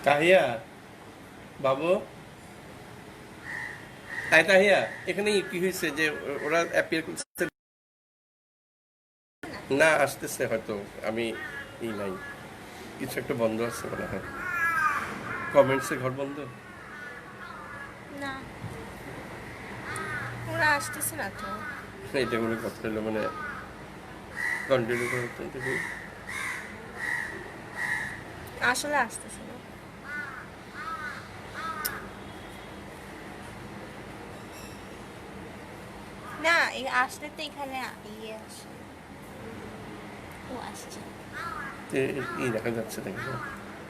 তাহিয়া বাবু, তাই তাহিয়া, এখানে কি হয়েছে যে ওরা অ্যাপিয়ার করছে না? আসতেছে হয়তো, আমি নাই, কিছু একটা বন্ধ আছে মনে হয়, কমেন্টসে ঘর বন্ধ। না, ওরা আসতেছে না তো। এটা কোনো কথা হলো, মানে কন্টিনিউ করতে দেখি। আসলে আসতেছে না। না, এই আসলে তো এখানে ইয়ে আসে। ও আসছে। দেখা যাচ্ছে, দেখি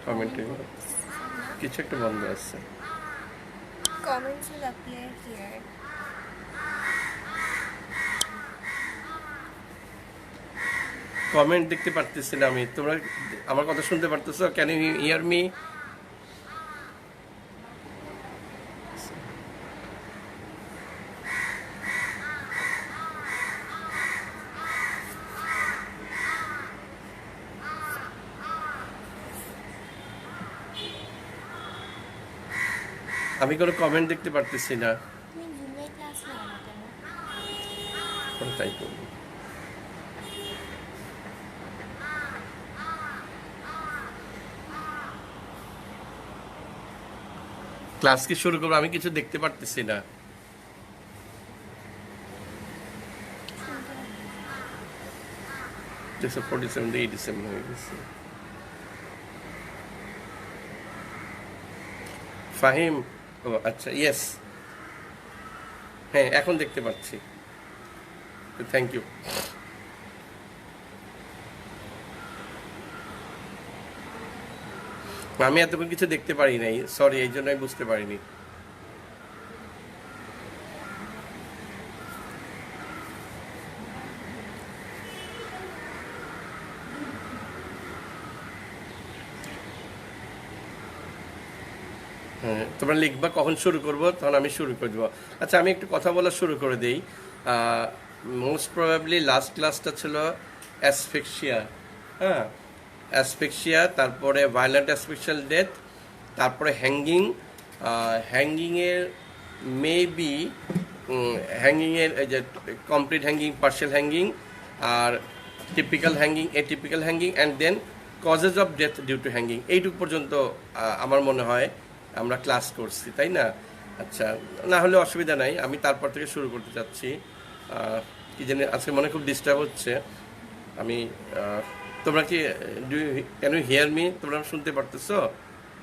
কমেন্টে কমেন্ট করতেছে না। কিছু একটা বন্ধ আছে। Comments will appear here. Comment দেখতে পারতেছি না আমি, তোমরা আমার কথা শুনতে পারতেছো? Can you hear me? আমি কোনো কমেন্ট দেখতে পারতেছি না। তুমি জুমে ক্লাস নাও না কেন? তাই করবো। ক্লাস কি শুরু করবো? আমি কিছু দেখতে পারতেছি না। শুনতে পাচ্ছি। 47 87 হয়ে গেছে। ফাহিম, ও আচ্ছা, ইয়েস, হ্যাঁ এখন দেখতে পাচ্ছি, থ্যাংক ইউ। আমি এতক্ষণ কিছু দেখতে পারি নাই, সরি, এই জন্য আমি বুঝতে পারিনি। হ্যাঁ, তোমরা লিখবা কখন শুরু করব, তখন আমি শুরু করে দেবো। আচ্ছা, আমি একটু কথা বলা শুরু করে দিই। মোস্ট প্রবাবলি লাস্ট ক্লাসটা ছিল অ্যাসফিক্সিয়া। হ্যাঁ, অ্যাসফিক্সিয়া, তারপরে ভায়োলেন্ট অ্যাসফিক্সিয়াল ডেথ, তারপরে হ্যাঙ্গিং। হ্যাঙ্গিংয়ের মেবি, হ্যাঙ্গিংয়ের এই যে কমপ্লিট হ্যাঙ্গিং, পার্শিয়াল হ্যাঙ্গিং, আর typical hanging, atypical hanging, and then causes of death due to hanging. এইটুকু পর্যন্ত আমার মনে হয় আমরা ক্লাস করছি, তাই না? আচ্ছা, না হলে অসুবিধা নাই, আমি তারপর থেকে শুরু করতে চাচ্ছি। কি জানি আজকে মনে খুব ডিস্টার্ব হচ্ছে। আমি তোমরা কি, do can you hear me? তোমরা শুনতে পারতেছো,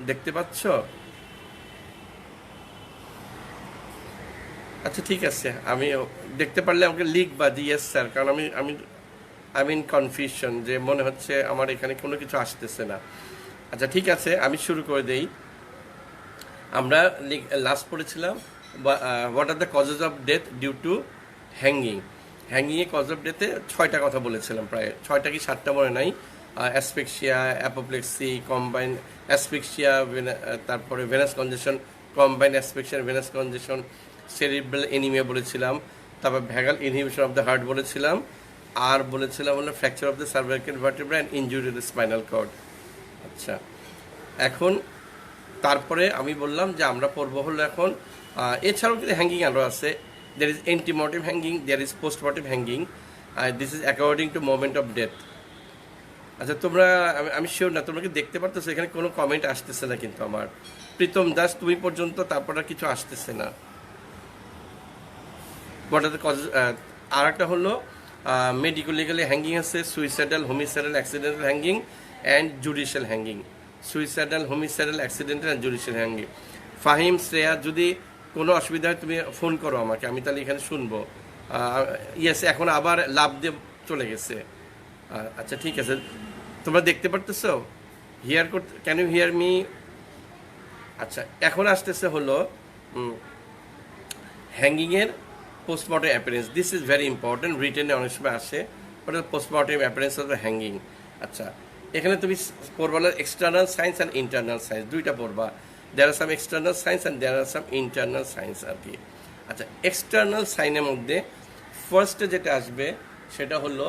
দেখতে পাচ্ছ? আচ্ছা ঠিক আছে, আমি দেখতে পারলে আমাকে লিখবা যে ইয়েস স্যার, কারণ আমি আমি আই মিন কনফিউশন, যে মনে হচ্ছে আমার এখানে কোনো কিছু আসতেছে না। আচ্ছা ঠিক আছে, আমি শুরু করে দেই। আমরা লাস্ট পড়েছিলাম what are the causes of death due to hanging. হ্যাঙ্গিংয়ে কজ অফ ডেথে 6টা কথা বলেছিলাম, প্রায় 6টা কি 7টা মনে নাই। অ্যাসফিক্সিয়া, অ্যাপোপ্লেক্সি, কম্বাইন অ্যাসফিক্সিয়া, তারপরে venous congestion, combine asphyxia, venous congestion, cerebral anaemia বলেছিলাম, তারপর vagal inhibition of the heart বলেছিলাম, আর বলেছিলাম হলো fracture of the cervical vertebra and injury the spinal cord. আচ্ছা, এখন তারপরে আমি বললাম যে আমরা পড়বো হলো এখন, এছাড়াও কিন্তু হ্যাঙ্গিং আরও আছে। There is antemortem hanging, there is postmortem hanging, this is according to moment of death. আচ্ছা তোমরা, আমি শিওর না তোমরা কি দেখতে পারতেছো? এখানে কোনো কমেন্ট আসতেছে না কিন্তু আমার। প্রীতম দাস, তুমি পর্যন্ত, তারপর আর কিছু আসতেছে না। বটাতে কজ, আর একটা হলো মেডিকো লিগালি হ্যাঙ্গিং আছে, suicidal, homicidal, accidental hanging and judicial hanging. Suicidal, homicidal, accidental and judicial hanging. Fahim, Shreya, যদি কোনো অসুবিধা হয় তুমি ফোন করো আমাকে, আমি তাহলে এখানে শুনবো। ইয়েস, এখন আবার লাভ দিয়ে চলে গেছে। আচ্ছা ঠিক আছে, তোমরা দেখতে পারতেছো? হিয়ার করতে, ক্যান ইউ হিয়ার মি? আচ্ছা, এখন আসতেছে হলো হ্যাঙ্গিংয়ের postmortem appearance. This is very important, রিটেনে অনেক সময় আসে, ওটা postmortem appearance of the hanging. আচ্ছা, এখানে তুমি পড়বা external signs and internal signs, দুইটা পড়বা। There are some external signs and there are some internal signs আর কি। আচ্ছা, এক্সটার্নাল সাইনের মধ্যে ফার্স্টে যেটা আসবে সেটা হলো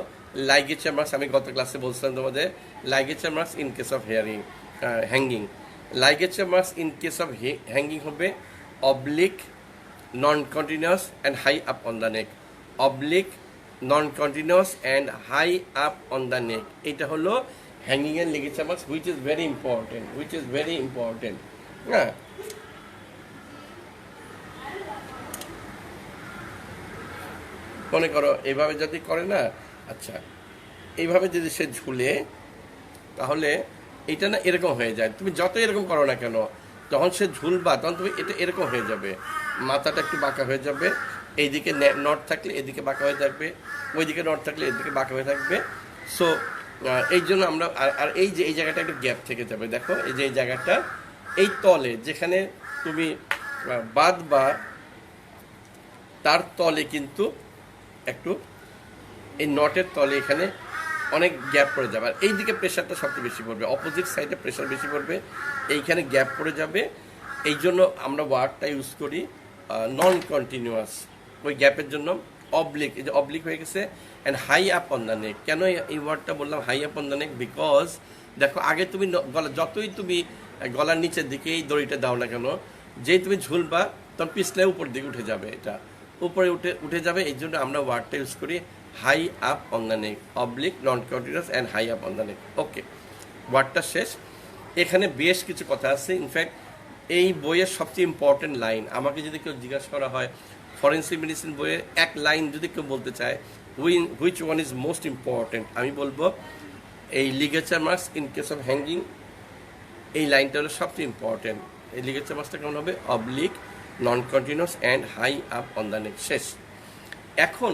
লাইগেচার মার্কস। আমি গত ক্লাসে বলছিলাম তোমাদের, ligature marks in case of hearing, hanging. Ligature marks in case of hanging হবে oblique, non continuous and high up on the neck. Oblique, non continuous and high up on the neck, এটা হলো hanging এর ligature marks, which is very important. হ্যাঁ, মনে করো এইভাবে যদি করে না, আচ্ছা এইভাবে যদি সে ঝুলে, তাহলে এটা না এরকম হয়ে যায়। তুমি যত এরকম করো না কেন, যখন সে ঝুলবা তখন তুমি এটা এরকম হয়ে যাবে, মাথাটা একটু বাঁকা হয়ে যাবে, এইদিকে নট থাকলে এদিকে বাঁকা হয়ে থাকবে, ওইদিকে নট থাকলে এদিকে বাঁকা হয়ে থাকবে। সো এই জন্য আমরা আর এই যে এই জায়গাটা একটু গ্যাপ থেকে যাবে, দেখো এই যে এই জায়গাটা, এই তলে যেখানে তুমি বাঁধবা তার তলে কিন্তু একটু এই নটের তলে এখানে অনেক গ্যাপ পড়ে যাবে, আর এইদিকে প্রেশারটা সবচেয়ে বেশি পড়বে, অপোজিট সাইডে প্রেশার বেশি পড়বে, এইখানে গ্যাপ পড়ে যাবে। এই জন্য আমরা ওয়ার্ডটা ইউজ করি নন কন্টিনিউয়াস, ওই গ্যাপের জন্য অবলিক, এই যে অবলিক হয়ে গেছে। And high up on the neck, কেন এই ওয়ার্ডটা বললাম high up on the neck? Because দেখো আগে তুমি গলা যতই তুমি গলার নিচের দিকে এই দড়িটা দাও না কেন, যেই তুমি ঝুলবা তখন পিছলে উপর দিকে উঠে যাবে, এটা উপরে উঠে যাবে। এই জন্য আমরা ওয়ার্ডটা ইউজ করি high up on the neck, oblique, non continuous and high up on the neck. Okay, ওয়ার্ডটা শেষ। এখানে বেশ কিছু কথা আছে, ইনফ্যাক্ট এই বইয়ের সবচেয়ে ইম্পর্টেন্ট লাইন, আমাকে যদি কেউ জিজ্ঞাসা করা হয় ফরেন্সিক মেডিসিন বইয়ের এক লাইন যদি কেউ বলতে চায় which one is most important, আমি বলবো এই ligature marks in case of hanging, এই লাইনটা হলো সবচেয়ে ইম্পর্টেন্ট। এই লিগেচার মার্কসটা কেমন হবে? Oblique, non continuous and high up on the neck. শেষ। এখন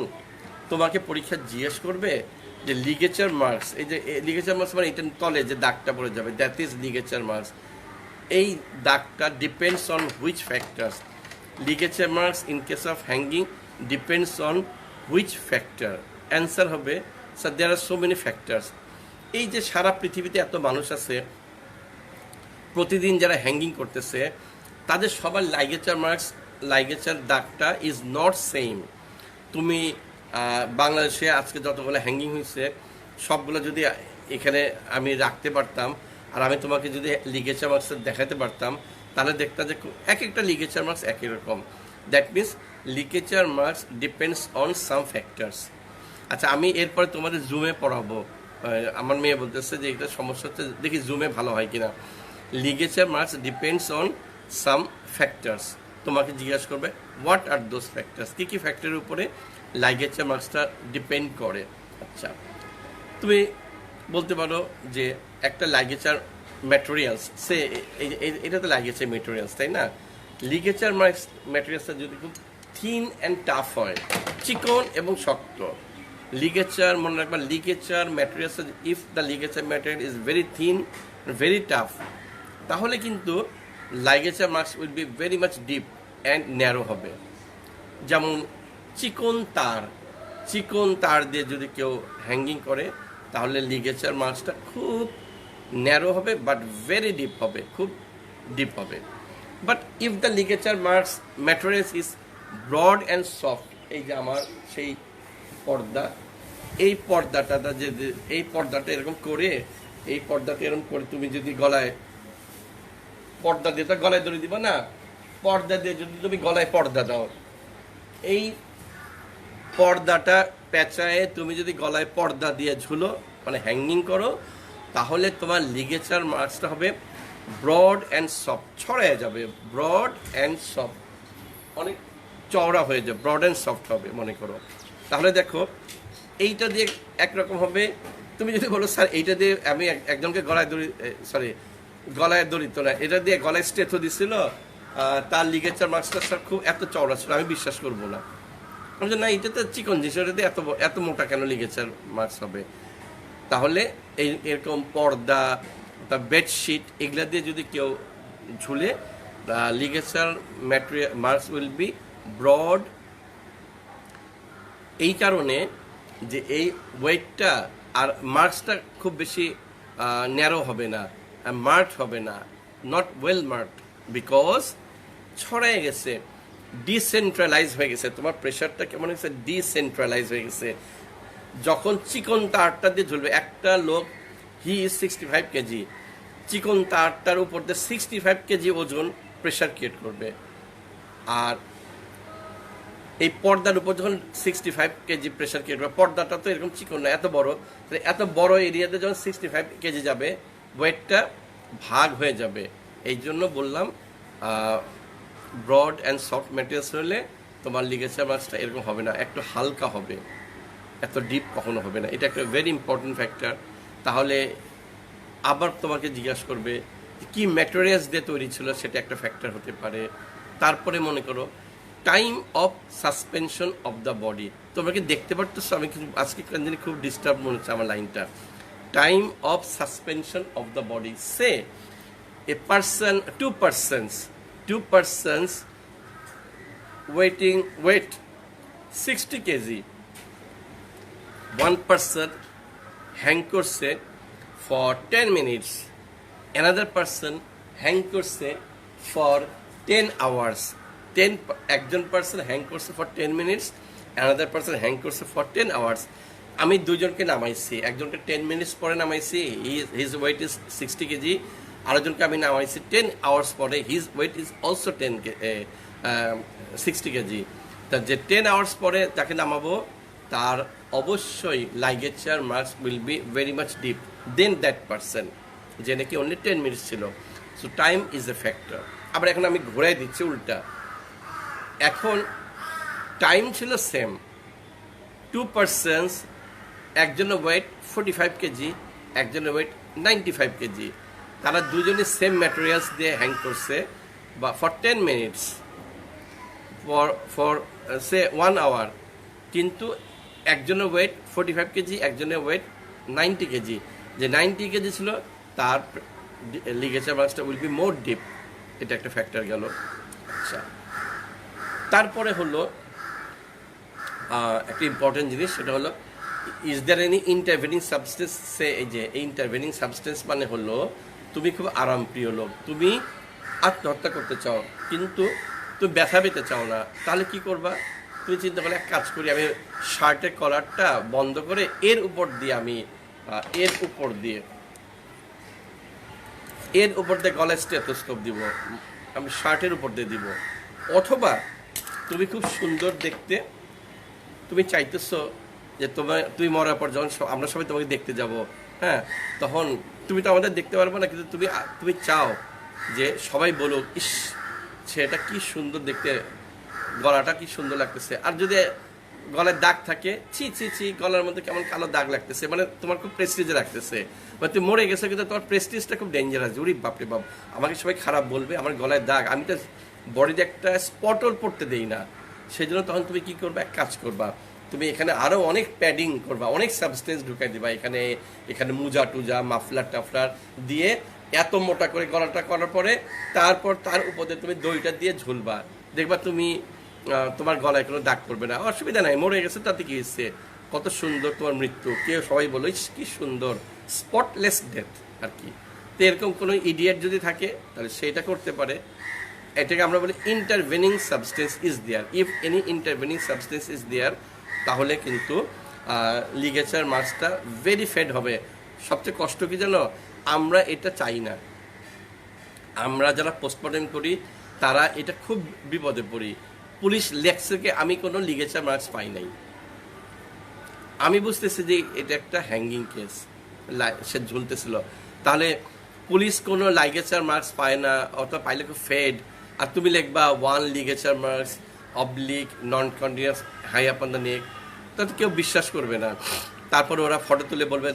তোমাকে পরীক্ষা জিজ্ঞেস করবে যে লিগেচার মার্কস, এই যে লিগেচার মার্কস মানে এটার তলে যে দাগটা পড়ে যাবে, দ্যাট ইজ লিগেচার মার্কস। এই দাগটা depends on which factors? Ligature marks in case of hanging depends on which factor? Answer হবে sir there are so many factors. এই যে সারা পৃথিবীতে এত মানুষ আছে, প্রতিদিন যারা হ্যাঙ্গিং করতেছে, তাদের সবার লাইগেচার দাগটা ইজ নট সেম। তুমি বাংলাদেশে আজকে যতগুলো হ্যাঙ্গিং হয়েছে সবগুলো যদি এখানে আমি রাখতে পারতাম, আর আমি তোমাকে যদি লিগেচার মার্কস দেখাতে পারতাম, তাহলে দেখতাম যে এক একটা লিগেচার মার্কস একই রকম। That means ligature marks depends on some factors. আচ্ছা, আমি এরপরে তোমাদের জুমে পড়াবো। আমার মেয়ে বলতেছে যে এটা সমস্যা হচ্ছে, দেখি জুমে ভালো হয় কিনা। Ligature marks depends on some factors, তোমাকে জিজ্ঞাসা করবে হোয়াট আর দোজ ফ্যাক্টরস, কী কী ফ্যাক্টরের উপরে লাইগেচার মার্কসটা ডিপেন্ড করে। আচ্ছা, তুমি বলতে পারো যে একটা লাইগেচার ম্যাটেরিয়ালস, সে এটা তো লাইগেচার ম্যাটেরিয়ালস, তাই না? লিগেচার মার্কস ম্যাটেরিয়ালসটা যদি খুব থিন অ্যান্ড টাফ হয়, চিকন এবং শক্ত, লিগেচার মনে রাখবা, ligature materials, if the ligature material is very thin, very tough, তাহলে কিন্তু ligature marks will be very much deep and narrow হবে। যেমন চিকন তার দিয়ে যদি কেউ হ্যাঙ্গিং করে, তাহলে লিগেচার মার্কসটা খুব ন্যারো হবে, বাট ভেরি ডিপ হবে, খুব ডিপ হবে। But if the ligature marks materials is broad and soft, এই যে আমার সেই পর্দা, এই পর্দাটা এরকম করে, এই পর্দাটা এরকম করে তুমি যদি গলায় পর্দা দিয়ে, তো গলায় দড়ি দিবা না, পর্দা দিয়ে যদি তুমি গলায় পর্দা দাও, এই পর্দাটা পেঁচায়ে তুমি যদি গলায় পর্দা দিয়ে ঝুলো, মানে হ্যাঙ্গিং করো, তাহলে তোমার লিগেচার মার্কসটা হবে ব্রড অ্যান্ড সফট, ছড়ায় যাবে, ব্রড অ্যান্ড সফট, অনেক চওড়া হয়ে যাবে, ব্রড অ্যান্ড সফট হবে মনে করো। তাহলে দেখো এইটা দিয়ে একরকম হবে। তুমি যদি বলো স্যার এইটা দিয়ে আমি একজনকে গলায় দড়ি তো না, এটা দিয়ে গলায় স্টেথো দিছিল, তার লিগেচার মার্কসটা স্যার খুব এত চওড়া ছিল, আমি বিশ্বাস করবো না। আমি না, এটা তো চিকন জিনিস, এটা দিয়ে এত মোটা কেন লিগেচার মার্কস হবে? তাহলে এরকম পর্দা, তা বেডশিট, এগুলা দিয়ে যদি কেউ ঝুলে, ligature marks will be broad. এই কারণে যে এই ওয়েটটা আর মার্কসটা খুব বেশি ন্যারো হবে না, মার্কড হবে না, নট ওয়েল মার্কড, বিকজ ছড়ায় গেছে, ডিসেন্ট্রালাইজ হয়ে গেছে, তোমার প্রেশারটা কেমন হয়েছে, ডিসেন্ট্রালাইজ হয়ে গেছে। যখন চিকন তারটা দিয়ে ঝুলবে, একটা লোক হি ইজ 65 কেজি, চিকন তারটার উপর দিয়ে 65 কেজি ওজন প্রেশার ক্রিয়েট করবে। আর এই পর্দার উপর যখন 65 কেজি প্রেশার ক্রিয়েট করবে, পর্দাটা তো এরকম চিকন না, এত বড়, এত বড় এরিয়াতে যখন 65 কেজি যাবে, ওয়েটটা ভাগ হয়ে যাবে। এই জন্য বললাম ব্রড অ্যান্ড সফট ম্যাটেরিয়ালস হলে তোমার লিগেচার মার্কসটা এরকম হবে না, একটু হালকা হবে, এত ডিপ কখনো হবে না। এটা একটা ভেরি ইম্পর্টেন্ট ফ্যাক্টর। তাহলে আবার তোমাকে জিজ্ঞাসা করবে কি ম্যাটেরিয়ালস দিয়ে তৈরি ছিল, সেটা একটা ফ্যাক্টর হতে পারে। তারপরে মনে করো time of suspension of the body. তোমরা কি দেখতে পারতেছো আমি কিন্তু আজকে কেন জানি খুব ডিস্টার্ব মনে হচ্ছে আমার লাইনটা। Time of suspension of the body, say a person, two persons weight 60 kg, one person hang করছে for 10 minutes, another person hang করছে for 10 hours, একজন পার্সন হ্যাং করছে for 10 minutes, another person hang করছে for 10 hours। আমি দুজনকে নামাইছি, একজনকে 10 minutes পরে নামাইছি, his weight is 60 kg, আরেকজনকে আমি নামাইছি 10 hours পরে, his weight is also 60 kg। তা যে 10 hours পরে তাকে নামাবো তার অবশ্যই ligature marks will be very much deep than that person যে নাকি only 10 minutes ছিল। So time is a factor. আবার এখন আমি ঘোরাই দিচ্ছি উল্টা, এখন টাইম ছিল সেম, টু পার্সনস, একজনের ওয়েট 45 কেজি, একজনের ওয়েট 95 কেজি, তারা দুজনে সেম ম্যাটেরিয়ালস দিয়ে হ্যাং করছে বা for 10 minutes, for say 1 hour, কিন্তু একজনের ওয়েট 45 কেজি, একজনের ওয়েট 90 কেজি। যে 90 কেজি ছিল তার লিগেচার মার্কসটা উইল বি মোর ডিপ, এটা একটা ফ্যাক্টর গেল। আচ্ছা, তারপরে হলো একটা ইম্পর্টেন্ট জিনিস, সেটা হলো is there any intervening substance. সে এই যে ইন্টারভেনিং সাবস্টেন্স মানে হলো তুমি খুব আরামপ্রিয় লোক, তুমি আত্মহত্যা করতে চাও কিন্তু তুমি ব্যথা পেতে চাও না, তাহলে কি করবা? তুমি চিন্তা করলে এক কাজ করি, আমি শার্টের কলারটা বন্ধ করে এর উপর দিয়ে গলায় স্টেথোস্কোপ দিব, আমি শার্টের উপর দিয়ে দিব। অথবা তুমি খুব সুন্দর দেখতে, তুমি চাইতেছো যে তুমি মরার পর যখন আমরা সবাই তোমাকে দেখতে যাব, হ্যাঁ, তখন তুমি তো আমাদের দেখতে পারবে না, কিন্তু তুমি চাও যে সবাই বলুক, ইস ছেলেটা কি সুন্দর দেখতে, গলাটা কি সুন্দর লাগতেছে। আর যদি গলায় দাগ থাকে, ছি ছি ছি গলার মধ্যে কেমন কালো দাগ লাগতেছে, মানে তোমার খুব প্রেস্টিজে লাগতেছে, মানে তুমি মরে গেছো কিন্তু তোমার প্রেস্টিজটা খুব ডেঞ্জারাস, উরি বাপরে বাপ আমাকে সবাই খারাপ বলবে, আমার গলায় দাগ, আমি তো বডিতে একটা স্পটল পড়তে দেই না। সেই জন্য তখন তুমি কি করবা, এক কাজ করবা, তুমি এখানে আরো অনেক প্যাডিং করবা, অনেক সাবস্টেন্স ঢুকাই দিবা, এখানে মুজা টুজা মাফলার টাফলার দিয়ে এত মোটা করে গলাটা করার পরে তারপর তার উপরে তুমি দইটা দিয়ে ঝুলবা, দেখবা তুমি তোমার গলায় কোনো দাগ পড়বে না, অসুবিধা নাই, মরে গেছে তাতে কি হচ্ছে, কত সুন্দর তোমার মৃত্যু, কেউ সবাই বলো কি সুন্দর, স্পটলেস ডেথ আর কি। তো এরকম কোনো ইডিয়েট যদি থাকে তাহলে সেইটা করতে পারে। এটাকে আমরা বলি intervening substance is there, if any intervening substance is there, তাহলে কিন্তু লিগেচার মার্কসটা ভেরিফাইড হবে। সবচেয়ে কষ্ট কি জানো, আমরা এটা চাই না, আমরা যারা পোস্টমর্টেম করি তারা এটা খুব বিপদে পড়ি। পুলিশ লেখছে আমি কোনো লিগেচার মার্কস পাই নাই, আমি বুঝতেছি যে এটা একটা হ্যাঙ্গিং কেস, সে ঝুলতেছিল, তাহলে পুলিশ কোনো লিগেচার মার্কস পায় না, অথবা পাইলে খুব ফেড, আর তুমি লিখবা 1 ligature marks oblique non continuous high up on the neck, তাতে কেউ বিশ্বাস করবে না। তারপরে ওরা ফটো তুলে বলবে,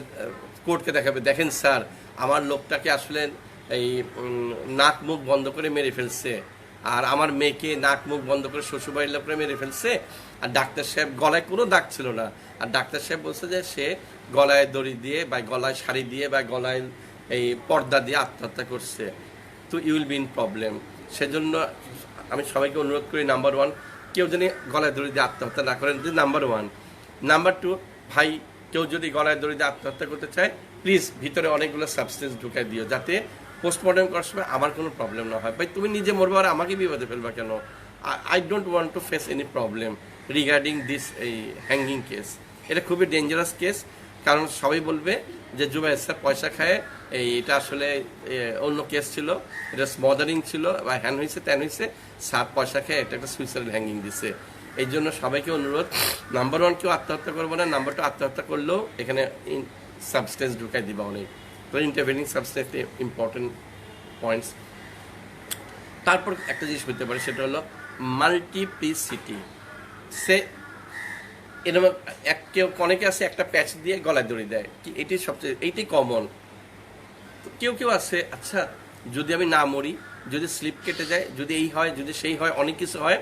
কোর্টকে দেখাবে, দেখেন স্যার আমার লোকটাকে আসলে এই নাক মুখ বন্ধ করে মেরে ফেলছে, আর আমার মেয়েকে নাক মুখ বন্ধ করে শ্বশুরবাড়ির লোকরা মেরে ফেলছে, আর ডাক্তার সাহেব গলায় কোনো দাগ ছিল না, আর ডাক্তার সাহেব বলছে যে সে গলায় দড়ি দিয়ে বা গলায় শাড়ি দিয়ে বা গলায় এই পর্দা দিয়ে আত্মহত্যা করছে। তো you will be in problem. সেজন্য আমি সবাইকে অনুরোধ করি, নাম্বার 1 কেউ যদি গলায় দড়ি দিয়ে আত্মহত্যা না করেন, নাম্বার 1। নাম্বার 2, ভাই কেউ যদি গলায় দড়ি দিয়ে আত্মহত্যা করতে চায় প্লিজ ভিতরে অনেকগুলো সাবস্টেন্স ঢুকাই দিও, যাতে পোস্টমর্টম করার সময় আমার কোনো প্রবলেম না হয়। ভাই তুমি নিজে মরবে আর আমাকে বিপদে ফেলবা কেন? I don't want to face any problem regarding this এই হ্যাঙ্গিং কেস। এটা খুবই ডেঞ্জারাস কেস, কারণ সবাই বলবে যে জুবাইর স্যার পয়সা খায়, এটা আসলে অন্য কেস ছিল, এটা স্মদারিং ছিল বা হ্যান হয়েছে ত্যান হয়েছে, স্যার পয়সা খায় এটা একটা সুইসাইড হ্যাঙ্গিং দিছে। এই জন্য সবাইকে অনুরোধ, নাম্বার 1 কেউ আত্মহত্যা করবো না, নাম্বার 2 আত্মহত্যা করলেও এখানে সাবস্টেন্স ঢুকাই দিবা অনেক, তো ইন্টারভেনিং সাবস্টেন্স ইম্পর্টেন্ট পয়েন্টস। তারপর একটা জিনিস হতে পারে, সেটা হলো মাল্টিপ্লিসিটি। সে এরকম কেউ অনেকে আছে একটা প্যাচ দিয়ে গলায় দড়ি দেয়, কি এটি সবচেয়ে এইটাই কমন। কেউ কেউ আছে, আচ্ছা যদি আমি না মরি, যদি স্লিপ কেটে যায়, যদি এই হয়, যদি সেই হয়, অনেক কিছু হয়,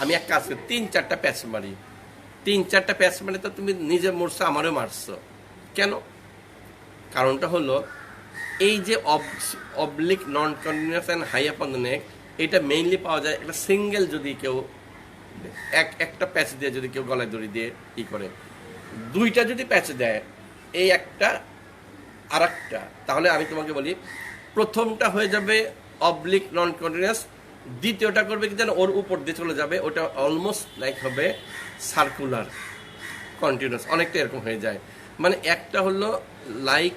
আমি এক কাজ করি 3-4টা প্যাচ মারি। 3-4টা প্যাচ মানে তো তুমি নিজে মরছো, আমারও মারছো কেন? কারণটা হলো এই যে oblique non continuous and high upon the neck, এটা মেইনলি পাওয়া যায় একটা সিঙ্গেল, যদি কেউ একটা প্যাচ দিয়ে যদি কেউ গলায় দড়ি দিয়ে ই করে, 2টা যদি প্যাচ দেয়, এই একটা আর একটা, তাহলে আমি তোমাকে বলি প্রথমটা হয়ে যাবে অবলিক নন কন্টিনিউয়াস, দ্বিতীয়টা করবে কি যেন ওর উপর দিয়ে চলে যাবে, ওটা অলমোস্ট লাইক হবে সার্কুলার কন্টিনিউয়াস, অনেকটা এরকম হয়ে যায়। মানে একটা হলো লাইক